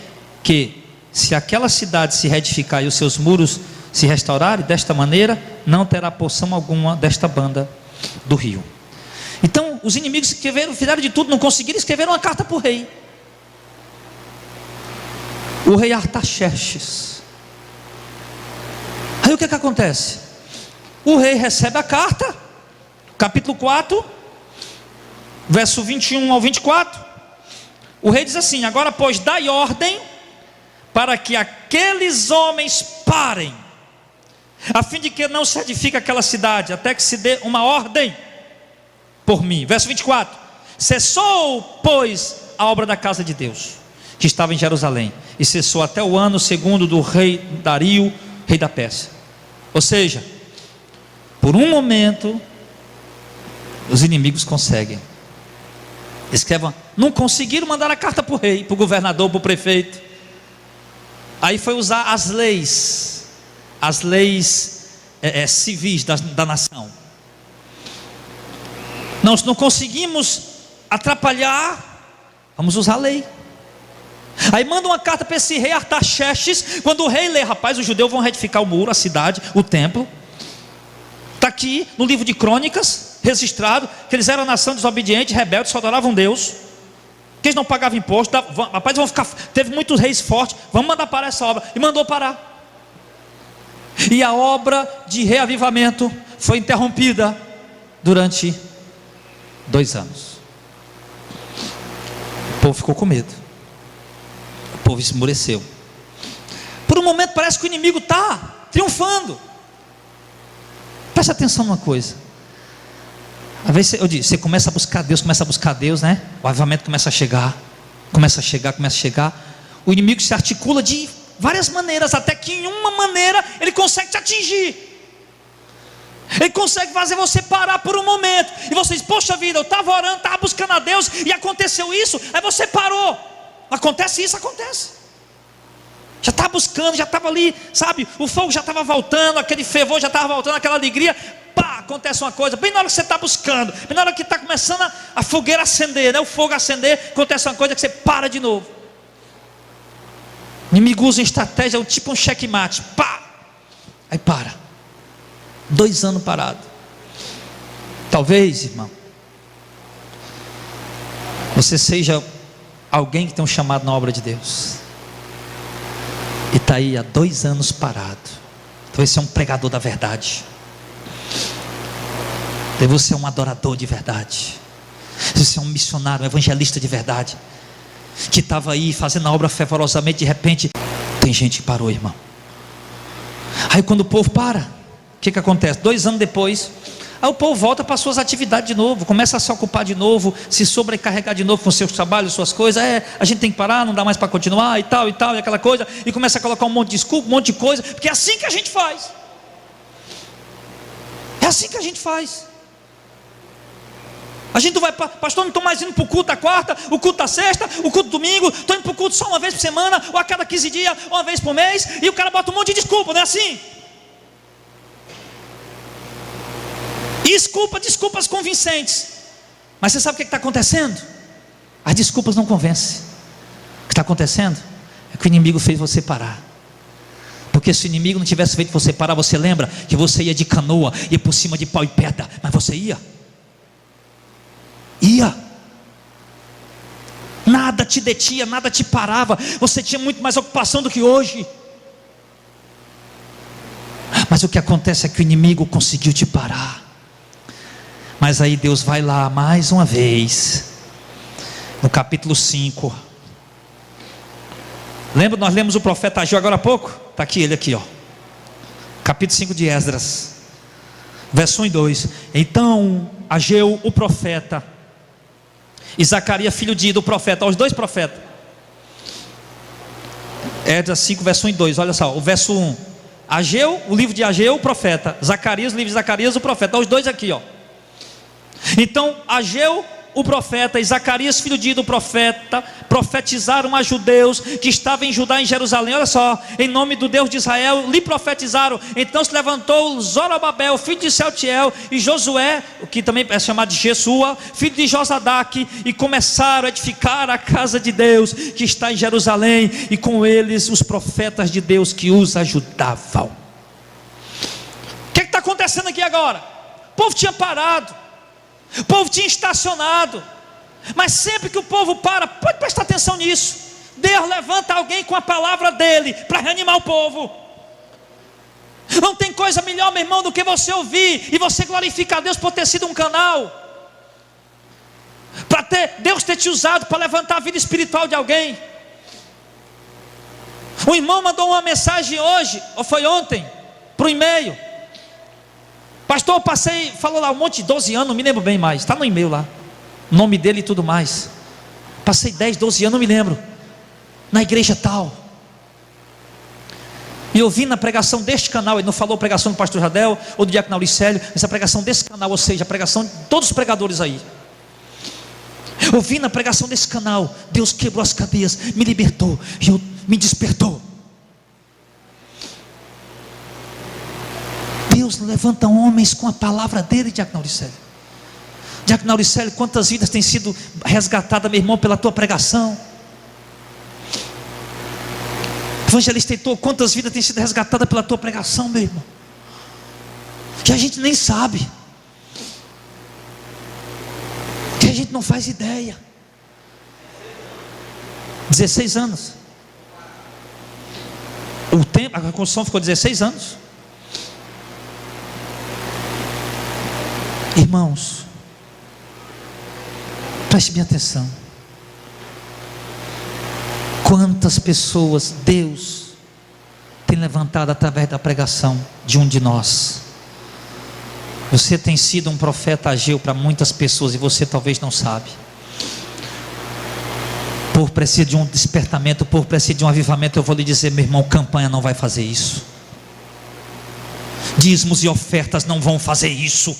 que se aquela cidade se reedificar e os seus muros se restaurarem, desta maneira não terá porção alguma desta banda do rio. Então os inimigos fizeram de tudo, não conseguiram, escrever uma carta para o rei. O rei Artaxerxes. Aí o que acontece? O rei recebe a carta, capítulo 4, verso 21 ao 24. O rei diz assim: agora pois dai ordem para que aqueles homens parem, a fim de que não se edifique aquela cidade, até que se dê uma ordem por mim. Verso 24: cessou pois a obra da casa de Deus, que estava em Jerusalém, e cessou até o ano segundo do rei Dario, rei da Pérsia. Ou seja, por um momento os inimigos conseguem. Escrevam, não conseguiram mandar a carta para o rei, para o governador, para o prefeito. Aí foi usar as leis civis da nação. Nós não conseguimos atrapalhar, vamos usar a lei. Aí manda uma carta para esse rei Artaxerxes. Quando o rei lê: rapaz, os judeus vão reedificar o muro, a cidade, o templo. Está aqui no livro de Crônicas registrado que eles eram a nação desobediente, rebelde, só adoravam Deus, que eles não pagavam imposto. Rapaz, vão ficar, teve muitos reis fortes, vamos mandar parar essa obra. E mandou parar. E a obra de reavivamento foi interrompida durante 2 anos. O povo ficou com medo, o povo esmoreceu. Por um momento parece que o inimigo está triunfando. Preste atenção numa coisa. Às vezes eu digo, você começa a buscar Deus, né? O avivamento começa a chegar. O inimigo se articula de várias maneiras, até que em uma maneira ele consegue te atingir. Ele consegue fazer você parar por um momento. E você diz: poxa vida, eu estava orando, estava buscando a Deus, e aconteceu isso. Aí você parou. Acontece isso, acontece. Já estava buscando, já estava ali, sabe? O fogo já estava voltando, aquele fervor já estava voltando, aquela alegria. Pá, acontece uma coisa, bem na hora que você está buscando, bem na hora que está começando a fogueira acender, né? O fogo acender, acontece uma coisa que você para de novo. O inimigo usa uma estratégia, tipo um checkmate. Pá! Aí para. 2 anos parado. Talvez, irmão, você seja alguém que tem um chamado na obra de Deus e está aí há 2 anos parado. Talvez você é um pregador da verdade, talvez você é um adorador de verdade, você é um missionário, um evangelista de verdade, que estava aí fazendo a obra fervorosamente. De repente tem gente que parou, irmão. Aí quando o povo para, o que acontece? 2 anos depois, aí o povo volta para suas atividades de novo, começa a se ocupar de novo, se sobrecarregar de novo com seus trabalhos, suas coisas. A gente tem que parar, não dá mais para continuar, e tal, e aquela coisa, e começa a colocar um monte de desculpa, um monte de coisa, porque é assim que a gente faz. É assim que a gente faz. A gente não vai, pastor, não estou mais indo para o culto da quarta, o culto da sexta, o culto do domingo, estou indo para o culto só uma vez por semana, ou a cada 15 dias, ou uma vez por mês, e o cara bota um monte de desculpa, não é assim? E desculpas convincentes. Mas você sabe o que está acontecendo? As desculpas não convencem. O que está acontecendo é que o inimigo fez você parar. Porque se o inimigo não tivesse feito você parar, você lembra que você ia de canoa, ia por cima de pau e pedra, mas você ia. Nada te detinha, nada te parava. Você tinha muito mais ocupação do que hoje. Mas o que acontece é que o inimigo conseguiu te parar. Mas aí Deus vai lá mais uma vez, no capítulo 5. Lembra, nós lemos o profeta Ageu agora há pouco? Está aqui, ele aqui, ó. Capítulo 5 de Esdras, verso 1 e 2. Então Ageu, o profeta, e Zacarias, filho de Ido, o profeta, os 2 profetas. Esdras 5, verso 1 e 2, olha só, o verso 1. Ageu, o livro de Ageu, o profeta. Zacarias, o livro de Zacarias, o profeta. Os 2 aqui, ó. Então Ageu, o profeta, e Zacarias, filho de Ido, o profeta, profetizaram a judeus que estavam em Judá, em Jerusalém. Olha só, em nome do Deus de Israel, lhe profetizaram. Então se levantou Zorobabel, filho de Sealtiel, e Josué, que também é chamado de Jesua, filho de Josadaque, e começaram a edificar a casa de Deus que está em Jerusalém, e com eles os profetas de Deus que os ajudavam. O que está acontecendo aqui agora? O povo tinha parado, o povo tinha estacionado, mas sempre que o povo para, pode prestar atenção nisso, Deus levanta alguém com a palavra dele para reanimar o povo. Não tem coisa melhor, meu irmão, do que você ouvir e você glorificar a Deus por ter sido um canal, para Deus ter te usado para levantar a vida espiritual de alguém. O irmão mandou uma mensagem hoje, ou foi ontem, para o e-mail. Pastor, eu passei, falou lá um monte de 12 anos, não me lembro bem mais, está no e-mail lá, o nome dele e tudo mais. Passei 10, 12 anos, não me lembro, na igreja tal. E eu vi na pregação deste canal, ele não falou pregação do pastor Jadel ou do diácono Auricélio, essa pregação desse canal, ou seja, a pregação de todos os pregadores aí. Eu vi na pregação desse canal, Deus quebrou as cadeias, me libertou, e me despertou. Deus levanta homens com a palavra dele, diácono Auricélio. Diácono Auricélio, quantas vidas têm sido resgatadas, meu irmão, pela tua pregação? Evangelista Heitor, quantas vidas têm sido resgatadas pela tua pregação, meu irmão? Que a gente nem sabe, que a gente não faz ideia. 16 anos. O tempo, a construção ficou 16 anos. Irmãos, preste bem atenção. Quantas pessoas Deus tem levantado através da pregação de um de nós. Você tem sido um profeta Ageu para muitas pessoas e você talvez não sabe. Por precisar de um despertamento, por precisar de um avivamento, eu vou lhe dizer, meu irmão, campanha não vai fazer isso. Dízimos e ofertas não vão fazer isso.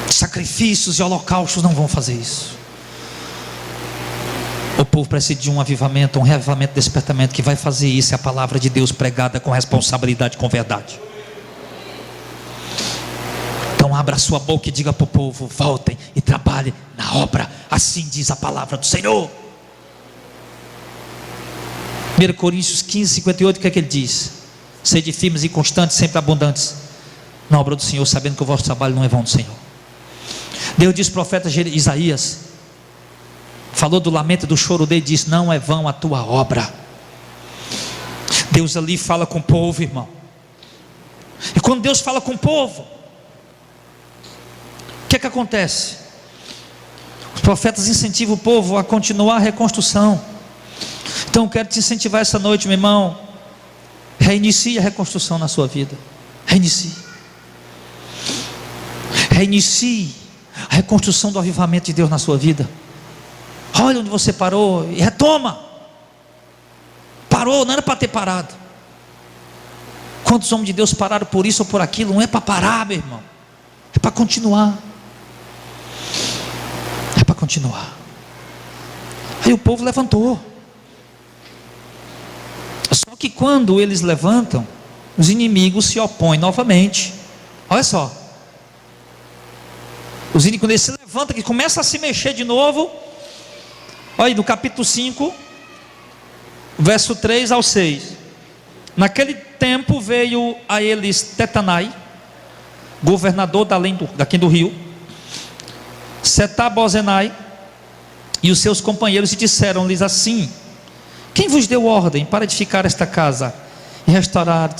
Sacrifícios e holocaustos não vão fazer isso. povo precisa de um avivamento, um reavivamento, despertamento. Que vai fazer isso é a palavra de Deus pregada com responsabilidade, com verdade. Então abra a sua boca e diga para o povo: voltem e trabalhem na obra. Assim diz a palavra do Senhor. 1 Coríntios 15, 58, o que é que ele diz? Sede firmes e constantes, sempre abundantes na obra do Senhor, sabendo que o vosso trabalho não é vão do Senhor. Deus diz, profeta Isaías, falou do lamento, do choro dele, diz: não é vão a tua obra. Deus ali fala com o povo, irmão. E quando Deus fala com o povo, o que é que acontece? Os profetas incentivam o povo a continuar a reconstrução. Então eu quero te incentivar essa noite, meu irmão. Reinicie a reconstrução na sua vida. Reinicie a reconstrução do avivamento de Deus na sua vida. Olha onde você parou e retoma. Parou, não era para ter parado. Quantos homens de Deus pararam por isso ou por aquilo? Não é para parar, meu irmão, é para continuar. É para continuar. Aí o povo levantou. Só que quando eles levantam, os inimigos se opõem novamente. Olha só. Os inimigos, quando eles se levantam, que começam a se mexer de novo. Olha aí, no capítulo 5, verso 3 ao 6. Naquele tempo veio a eles Tetanai, governador daqui do rio, Setar-Bozenai e os seus companheiros, e disseram-lhes assim: quem vos deu ordem para edificar esta casa e restaurar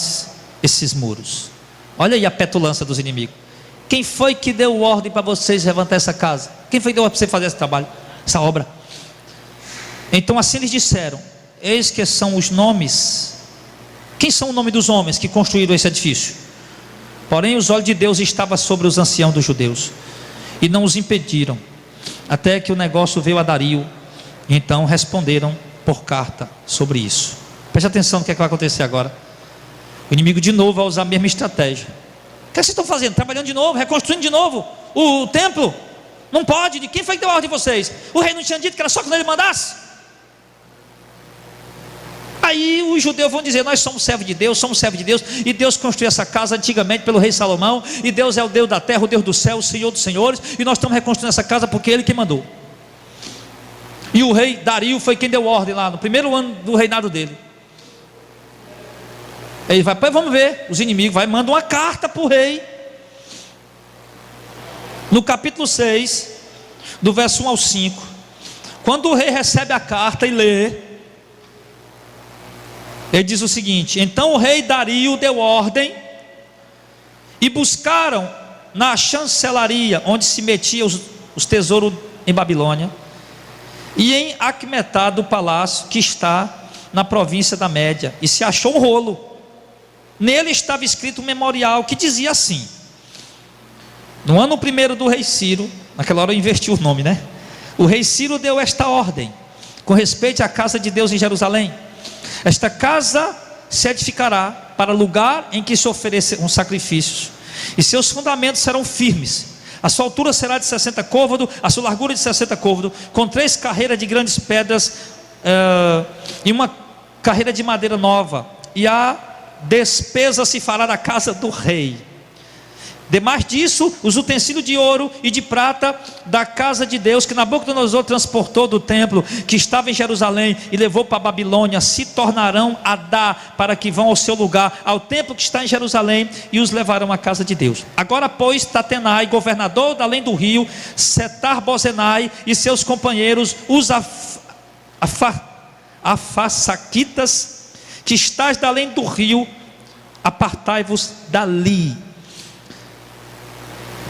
esses muros? Olha aí a petulância dos inimigos. Quem foi que deu ordem para vocês levantar essa casa? Quem foi que deu ordem para você fazer esse trabalho, essa obra? Então assim eles disseram: eis que são os nomes. Quem são o nome dos homens que construíram esse edifício? Porém os olhos de Deus estavam sobre os anciãos dos judeus, e não os impediram, até que o negócio veio a Dario. E então responderam por carta sobre isso. Preste atenção no que é que vai acontecer agora. O inimigo de novo vai usar a mesma estratégia. O que vocês estão fazendo? Trabalhando de novo, reconstruindo de novo o templo? Não pode. De quem foi que deu ordem de vocês? O rei não tinha dito que era só quando ele mandasse? Aí os judeus vão dizer: nós somos servos de Deus, e Deus construiu essa casa antigamente pelo rei Salomão, e Deus é o Deus da terra, o Deus do céu, o Senhor dos senhores, e nós estamos reconstruindo essa casa porque Ele que mandou. E o rei Dario foi quem deu ordem lá no primeiro ano do reinado dele. Ele vai, pois vamos ver. Os inimigos mandam uma carta para o rei. No capítulo 6, do verso 1 ao 5. Quando o rei recebe a carta e lê, ele diz o seguinte: então o rei Dario deu ordem, e buscaram na chancelaria, onde se metiam os tesouros em Babilônia, e em Acmetá do palácio, que está na província da Média, e se achou um rolo. Nele estava escrito um memorial que dizia assim: no ano primeiro do rei Ciro, naquela hora eu investi o nome, né? O rei Ciro deu esta ordem com respeito à casa de Deus em Jerusalém: esta casa se edificará para lugar em que se oferecerão sacrifícios, e seus fundamentos serão firmes. A sua altura será de 60 côvados, a sua largura de 60 côvados, com 3 carreiras de grandes pedras, e uma carreira de madeira nova, e a despesa se fará da casa do rei. Demais disso, os utensílios de ouro e de prata da casa de Deus, que Nabucodonosor transportou do templo que estava em Jerusalém e levou para a Babilônia, se tornarão a dar para que vão ao seu lugar, ao templo que está em Jerusalém, e os levarão à casa de Deus. Agora pois Tatenai, governador da além do rio, Setar-Bozenai e seus companheiros, os afasaquitas, que estás da além do rio, apartai-vos dali.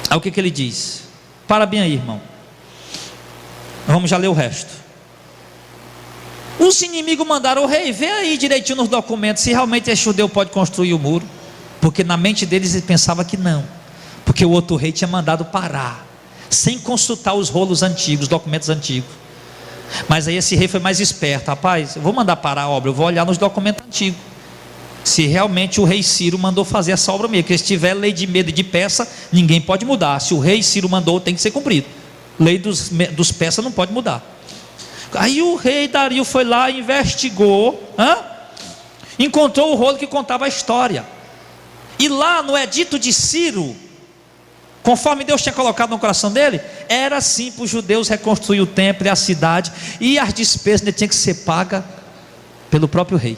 Aí o que ele diz? Para bem aí, irmão. Vamos já ler o resto. Os inimigos mandaram: o rei, vê aí direitinho nos documentos se realmente esse judeu pode construir o muro. Porque na mente deles ele pensava que não, porque o outro rei tinha mandado parar, sem consultar os rolos antigos, os documentos antigos. Mas aí esse rei foi mais esperto: rapaz, eu vou mandar parar a obra, eu vou olhar nos documentos antigos, se realmente o rei Ciro mandou fazer essa obra mesmo, porque se tiver lei de medo e de peça, ninguém pode mudar. Se o rei Ciro mandou, tem que ser cumprido. Lei dos peças não pode mudar. Aí o rei Dario foi lá, investigou, encontrou o rolo que contava a história. E lá no edito de Ciro, conforme Deus tinha colocado no coração dele, era assim para os judeus reconstruir o templo e a cidade, e as despesas ainda tinham que ser pagas pelo próprio rei.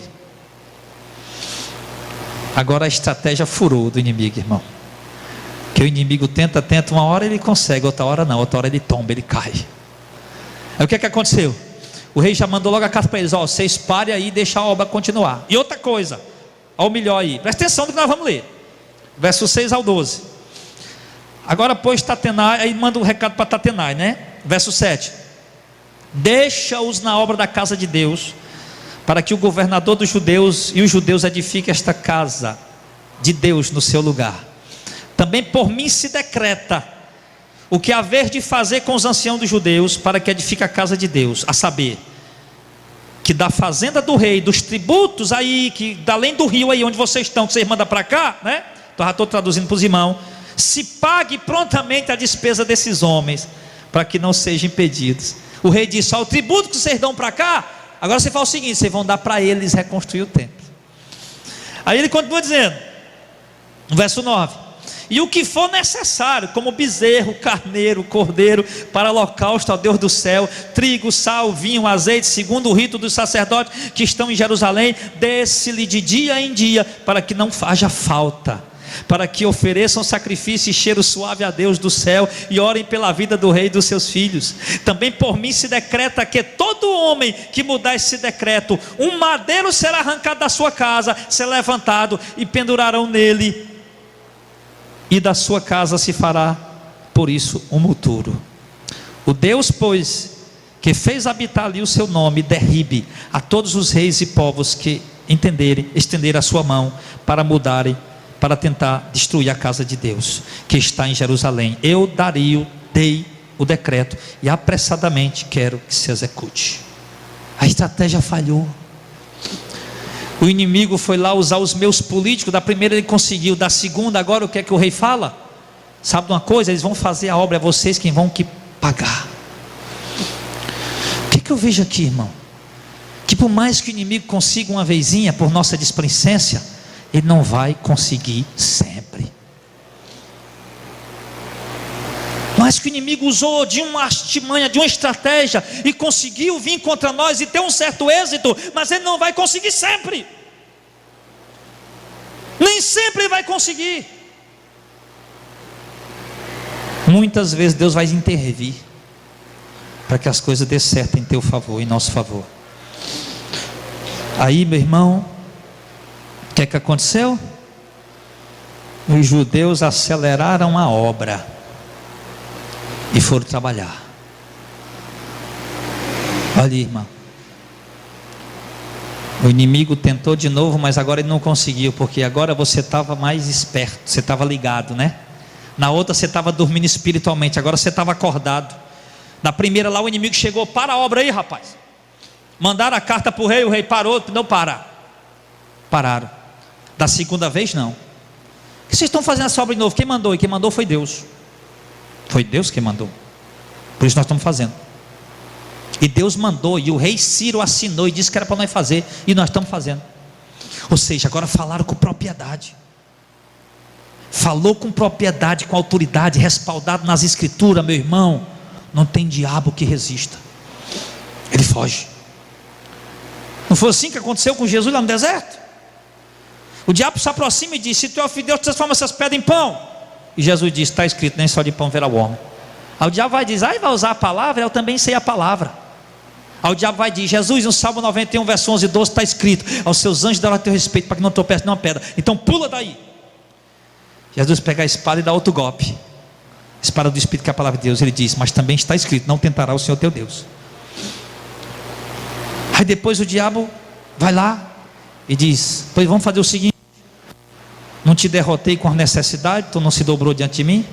Agora a estratégia furou do inimigo, irmão. Que o inimigo tenta, uma hora ele consegue, outra hora não, outra hora ele tomba, ele cai. Aí o que aconteceu? O rei já mandou logo a carta para eles: vocês parem aí e deixem a obra continuar. E outra coisa, ao melhor aí, presta atenção no que nós vamos ler, versos 6 ao 12. Agora pois Tatenai, aí manda um recado para Tatenai, né? Verso 7: deixa-os na obra da casa de Deus, para que o governador dos judeus e os judeus edifiquem esta casa de Deus no seu lugar. Também por mim se decreta o que haver de fazer com os anciãos dos judeus, para que edifique a casa de Deus, a saber, que da fazenda do rei, dos tributos aí, que além do rio aí onde vocês estão, que vocês mandam para cá, né? Então já estou traduzindo para os irmãos, se pague prontamente a despesa desses homens, para que não sejam impedidos. O rei disse: o tributo que vocês dão para cá, agora você fala o seguinte: vocês vão dar para eles reconstruir o templo. Aí ele continua dizendo, no verso 9: e o que for necessário, como bezerro, carneiro, cordeiro, para holocausto ao Deus do céu, trigo, sal, vinho, azeite, segundo o rito dos sacerdotes que estão em Jerusalém, dê-se-lhe de dia em dia, para que não haja falta, para que ofereçam sacrifício e cheiro suave a Deus do céu, e orem pela vida do rei e dos seus filhos. Também por mim se decreta que todo homem que mudar esse decreto, um madeiro será arrancado da sua casa, será levantado, e pendurarão nele, e da sua casa se fará por isso um monturo. O Deus, pois, que fez habitar ali o seu nome, derribe a todos os reis e povos que estenderem a sua mão para mudarem, para tentar destruir a casa de Deus que está em Jerusalém. Eu, Dario, dei o decreto e apressadamente quero que se execute. A estratégia falhou. O inimigo foi lá usar os meus políticos. Da primeira ele conseguiu, da segunda agora o que é que o rei fala? Sabe de uma coisa? Eles vão fazer a obra, é vocês quem vão que pagar. O que eu vejo aqui, irmão? Que por mais que o inimigo consiga uma vezinha por nossa displicência, ele não vai conseguir sempre. Mas que o inimigo usou de uma artimanha, de uma estratégia, e conseguiu vir contra nós e ter um certo êxito, mas ele não vai conseguir sempre. Nem sempre vai conseguir. Muitas vezes Deus vai intervir para que as coisas dê certo em teu favor, em nosso favor. Aí, meu irmão, o que é que aconteceu? Os judeus aceleraram a obra e foram trabalhar. Olha, irmão, o inimigo tentou de novo, mas agora ele não conseguiu, porque agora você estava mais esperto, você estava ligado, né? Na outra você estava dormindo espiritualmente, agora você estava acordado. Na primeira lá o inimigo chegou: para a obra aí, rapaz. Mandaram a carta para o rei parou, não pararam. Da segunda vez não. O que vocês estão fazendo essa obra de novo? Quem mandou? E quem mandou foi Deus. Foi Deus quem mandou. Por isso nós estamos fazendo. E Deus mandou, e o rei Ciro assinou e disse que era para nós fazer, e nós estamos fazendo. Ou seja, agora falaram com propriedade. Falou com propriedade, com autoridade, respaldado nas escrituras, meu irmão. Não tem diabo que resista. Ele foge. Não foi assim que aconteceu com Jesus lá no deserto? O diabo se aproxima e diz: se tu é o filho de Deus, transforma essas pedras em pão. E Jesus diz: está escrito, nem só de pão verá o homem. Aí o diabo vai dizer: vai usar a palavra? Eu também sei a palavra. Aí o diabo vai dizer: Jesus, no Salmo 91, verso 11 e 12 está escrito: aos seus anjos dará teu respeito, para que não tropece nenhuma pedra. Então pula daí. Jesus pega a espada e dá outro golpe. Espada do Espírito, que é a palavra de Deus. Ele diz: mas também está escrito: não tentará o Senhor teu Deus. Aí depois o diabo vai lá e diz: pois vamos fazer o seguinte: não te derrotei com a necessidade, tu não se dobrou diante de mim.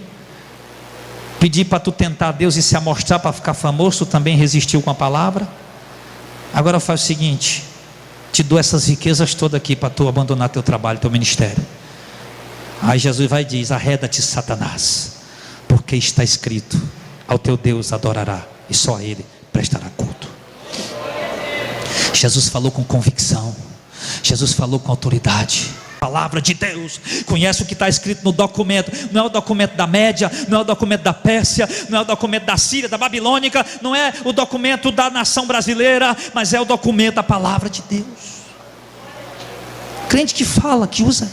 Pedi para tu tentar Deus e se amostrar para ficar famoso, tu também resistiu com a palavra. Agora faz o seguinte: te dou essas riquezas todas aqui para tu abandonar teu trabalho, teu ministério. Aí Jesus vai e diz: arreda-te, Satanás, porque está escrito: ao teu Deus adorará e só a ele prestará culto. Jesus falou com convicção, Jesus falou com autoridade. Palavra de Deus, conhece o que está escrito no documento. Não é o documento da Média, não é o documento da Pérsia, não é o documento da Síria, da Babilônica, não é o documento da nação brasileira, mas é o documento da palavra de Deus. Crente que fala, que usa.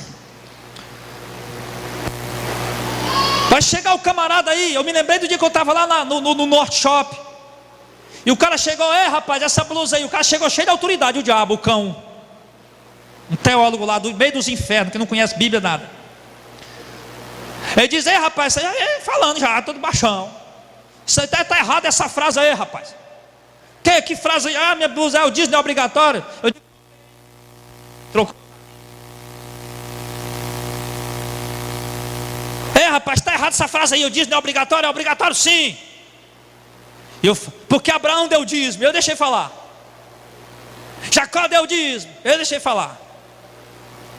Vai chegar o camarada aí. Eu me lembrei do dia que eu estava lá no Norte Shop, e o cara chegou: rapaz, essa blusa aí. O cara chegou cheio de autoridade, o diabo, o cão, um teólogo lá do meio dos infernos, que não conhece Bíblia, nada. Ele diz: rapaz, isso aí, falando já, todo baixão, isso aí está errado, essa frase aí, rapaz. Que frase aí? Minha blusa, o dízimo é obrigatório. Eu digo: trocou. Rapaz, está errado essa frase aí, o dízimo é obrigatório sim. Porque Abraão deu dízimo, eu deixei falar. Jacó deu dízimo, eu deixei falar.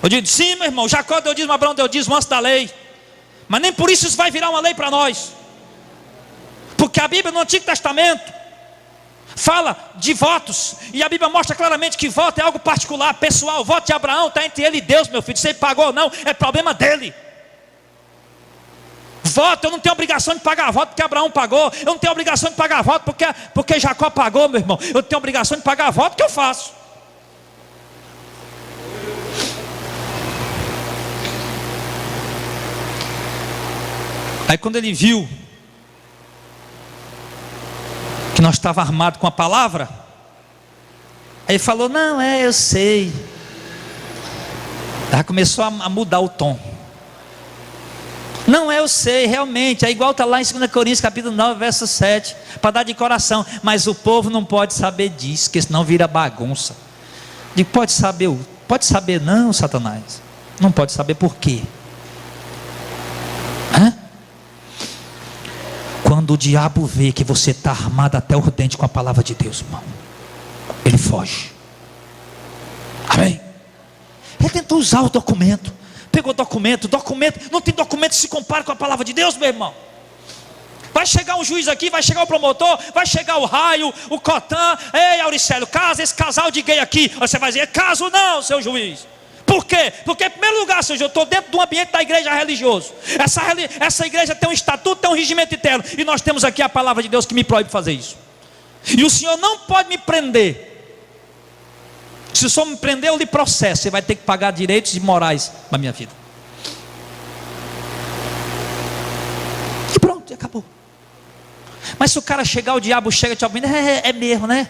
Eu digo: sim, meu irmão, Jacó deu dízimo, Abraão deu dízimo antes da lei. Mas nem por isso isso vai virar uma lei para nós. Porque a Bíblia no Antigo Testamento fala de votos, e a Bíblia mostra claramente que voto é algo particular, pessoal. O voto de Abraão está entre ele e Deus, meu filho. Se ele pagou ou não, é problema dele. Voto, eu não tenho obrigação de pagar voto porque Abraão pagou. Eu não tenho obrigação de pagar voto porque Jacó pagou, meu irmão. Eu tenho obrigação de pagar voto que eu faço. Aí quando ele viu que nós estávamos armados com a palavra, aí ele falou: não, eu sei. Aí começou a mudar o tom. Não, eu sei, realmente, é igual está lá em 2 Coríntios capítulo 9, verso 7, para dar de coração. Mas o povo não pode saber disso, porque senão vira bagunça. Digo: pode saber não, Satanás. Não pode saber por quê? Quando o diabo vê que você está armado até o dente com a palavra de Deus, irmão, ele foge. Amém? Ele tentou usar o documento. Pegou documento, não tem documento que se compare com a palavra de Deus, meu irmão. Vai chegar um juiz aqui, vai chegar o promotor, vai chegar o raio, o Cotan. Ei, Auricélio, casa esse casal de gay aqui. Você vai dizer: caso não, seu juiz. Por quê? Porque em primeiro lugar, seu juiz, eu estou dentro do ambiente da igreja religioso. Essa igreja tem um estatuto, tem um regimento interno, e nós temos aqui a palavra de Deus que me proíbe fazer isso. E o Senhor não pode me prender. Se o Senhor me prender, eu lhe processo. Você vai ter que pagar direitos e morais na minha vida. E pronto, acabou. Mas se o cara chegar, o diabo chega te ouvindo: é mesmo, né?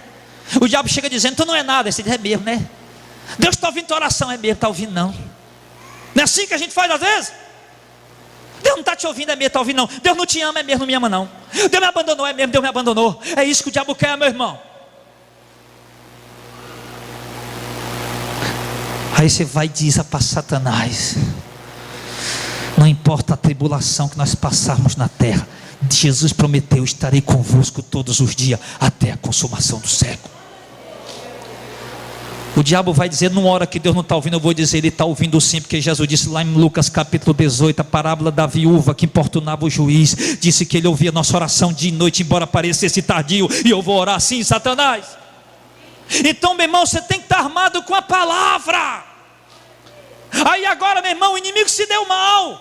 O diabo chega dizendo: tu não é nada. Você diz: é mesmo, né? Deus está ouvindo tua oração. É mesmo, está ouvindo não. Não é assim que a gente faz às vezes? Deus não está te ouvindo, é mesmo, está ouvindo não. Deus não te ama, é mesmo, não me ama não. Deus me abandonou, é mesmo, Deus me abandonou. É isso que o diabo quer, meu irmão. Aí você vai e diz para Satanás: não importa a tribulação que nós passarmos na terra, Jesus prometeu: estarei convosco todos os dias, até a consumação do século. O diabo vai dizer: numa hora que Deus não está ouvindo, eu vou dizer: ele está ouvindo sim, porque Jesus disse lá em Lucas capítulo 18, a parábola da viúva que importunava o juiz, disse que ele ouvia nossa oração dia e noite, embora parecesse tardio. E eu vou orar assim, Satanás. Então, meu irmão, você tem que estar armado com a palavra. Aí agora, meu irmão, o inimigo se deu mal.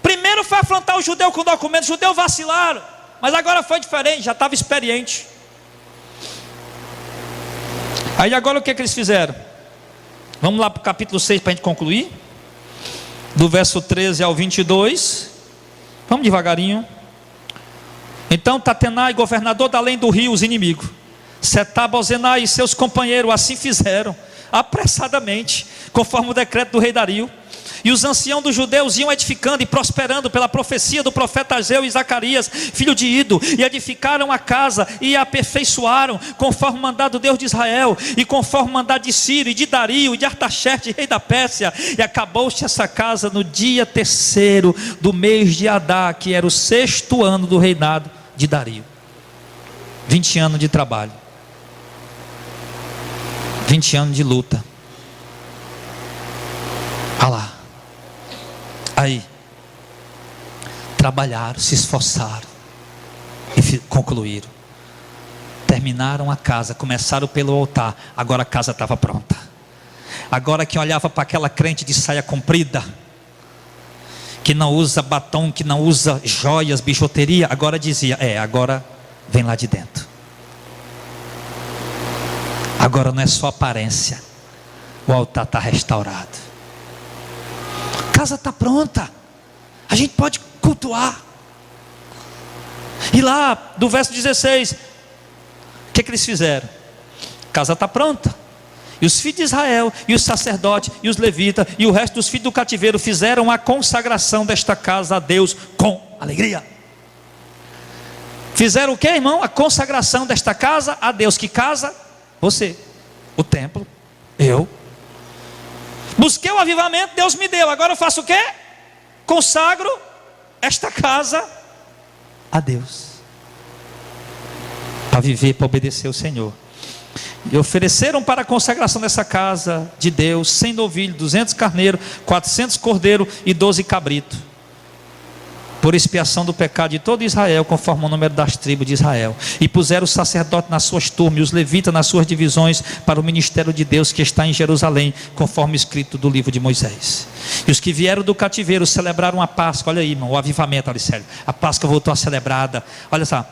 Primeiro foi afrontar o judeu com documentos. Os judeus vacilaram, mas agora foi diferente, já estava experiente. Aí agora o que eles fizeram? Vamos lá para o capítulo 6 para a gente concluir. Do verso 13 ao 22. Vamos devagarinho. Então Tatenai, governador da além do rio, os inimigos, Setar-Bozenai e seus companheiros assim fizeram, apressadamente, conforme o decreto do rei Dario. E os anciãos dos judeus iam edificando e prosperando pela profecia do profeta Ageu e Zacarias, filho de Ido, e edificaram a casa e a aperfeiçoaram, conforme o mandado do Deus de Israel, e conforme o mandado de Ciro, e de Dario, e de Artaxerxes, rei da Pérsia. E acabou-se essa casa no dia 3º do mês de Adar, que era o 6º ano do reinado de Dario. 20 anos de trabalho, 20 anos de luta. Olha lá. Aí trabalharam, se esforçaram e concluíram. terminaram a casa, começaram pelo altar, agora a casa estava pronta. Agora quem olhava para aquela crente de saia comprida, que não usa batom, que não usa joias, bijuteria, agora dizia: agora vem lá de dentro. Agora não é só aparência, o altar está restaurado, a casa está pronta, a gente pode cultuar. E lá do verso 16, o que eles fizeram? A casa está pronta, e os filhos de Israel, e os sacerdotes, e os levitas, e o resto dos filhos do cativeiro fizeram a consagração desta casa a Deus com alegria. Fizeram o que, irmão? A consagração desta casa a Deus. Que casa? Você. O templo. Eu. Busquei o avivamento, Deus me deu. Agora eu faço o quê? Consagro esta casa a Deus, para viver, para obedecer ao Senhor. E ofereceram para a consagração dessa casa de Deus 100 novilhos, 200 carneiros, 400 cordeiros e 12 cabritos, por expiação do pecado de todo Israel, conforme o número das tribos de Israel. E puseram os sacerdotes nas suas turmas, e os levitas nas suas divisões, para o ministério de Deus que está em Jerusalém, conforme escrito do livro de Moisés. E os que vieram do cativeiro celebraram a Páscoa. Olha aí, irmão, o avivamento, Alicélio. A Páscoa voltou a ser celebrada. Olha só,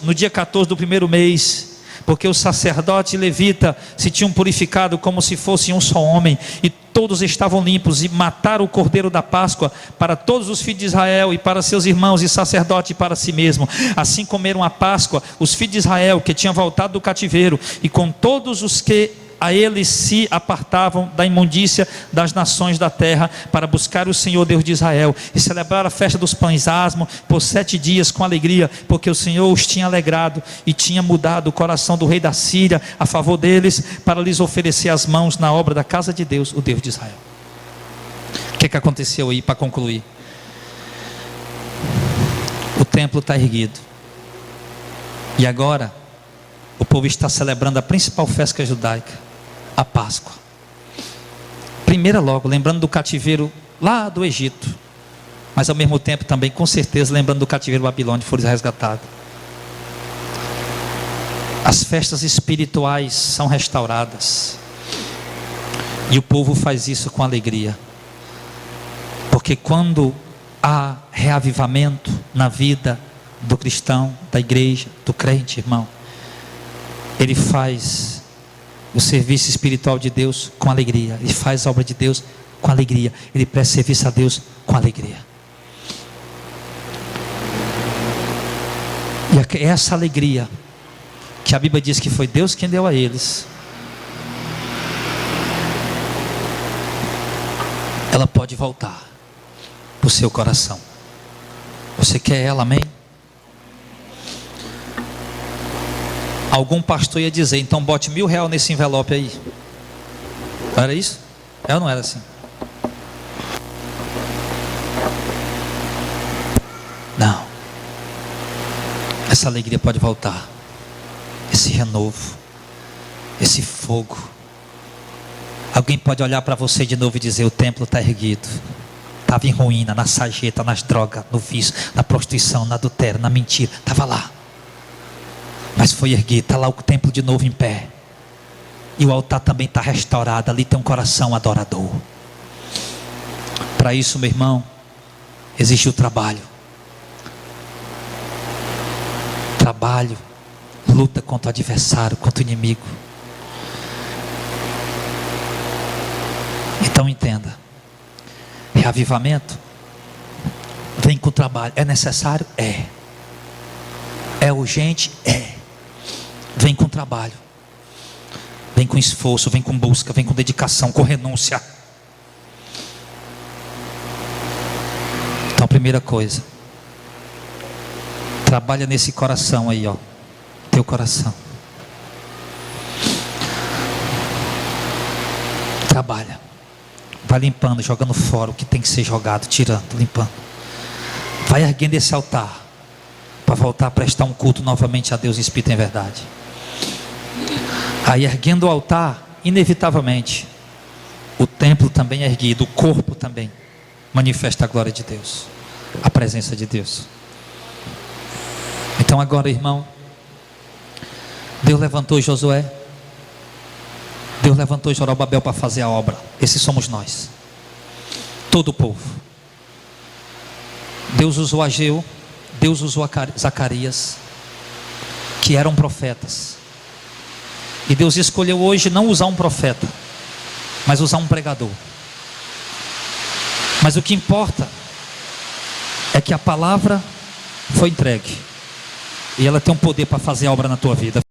no dia 14 do primeiro mês, porque os sacerdotes e levitas se tinham purificado como se fossem um só homem, e todos estavam limpos, e mataram o cordeiro da Páscoa para todos os filhos de Israel, e para seus irmãos, e sacerdote, e para si mesmo. Assim comeram a Páscoa os filhos de Israel, que tinham voltado do cativeiro, e com todos os que a eles se apartavam da imundícia das nações da terra, para buscar o Senhor Deus de Israel, e celebrar a festa dos pães asmos por 7 dias com alegria, porque o Senhor os tinha alegrado, e tinha mudado o coração do rei da Síria a favor deles, para lhes oferecer as mãos na obra da casa de Deus, o Deus de Israel. O que aconteceu aí, para concluir? O templo está erguido, e agora o povo está celebrando a principal festa judaica, a Páscoa. Primeira logo, lembrando do cativeiro lá do Egito, mas ao mesmo tempo também, com certeza, lembrando do cativeiro babilônico, foram resgatados. As festas espirituais são restauradas, e o povo faz isso com alegria, porque quando há reavivamento na vida do cristão, da igreja, do crente, irmão, ele faz o serviço espiritual de Deus com alegria, ele faz a obra de Deus com alegria, ele presta serviço a Deus com alegria. E é essa alegria que a Bíblia diz que foi Deus quem deu a eles, ela pode voltar para o seu coração. Você quer ela, amém? Algum pastor ia dizer: então bote R$1.000 nesse envelope aí. Não era isso? Ou não era assim? Não. Essa alegria pode voltar, esse renovo, esse fogo. Alguém pode olhar para você de novo e dizer: o templo está erguido. Estava em ruína, na sarjeta, nas drogas, no vício, na prostituição, na adultério, na mentira. Estava lá, mas foi erguido. Está lá o templo de novo em pé, e o altar também está restaurado. Ali tem um coração adorador. Para isso, meu irmão, existe o trabalho. Trabalho, luta contra o adversário, contra o inimigo. Então entenda, reavivamento vem com trabalho. É necessário? É. É urgente? É. Vem com trabalho, vem com esforço, vem com busca, vem com dedicação, com renúncia. Então, primeira coisa, trabalha nesse coração aí, ó, teu coração. Trabalha, vai limpando, jogando fora o que tem que ser jogado, tirando, limpando. Vai erguendo esse altar para voltar a prestar um culto novamente a Deus em espírito e em verdade. Aí, erguendo o altar, inevitavelmente o templo também é erguido, o corpo também manifesta a glória de Deus, a presença de Deus. Então agora, irmão, Deus levantou Josué, Deus levantou Zorobabel para fazer a obra. Esses somos nós, todo o povo. Deus usou Ageu, Deus usou Zacarias, que eram profetas. E Deus escolheu hoje não usar um profeta, mas usar um pregador. Mas o que importa é que a palavra foi entregue, e ela tem um poder para fazer a obra na tua vida.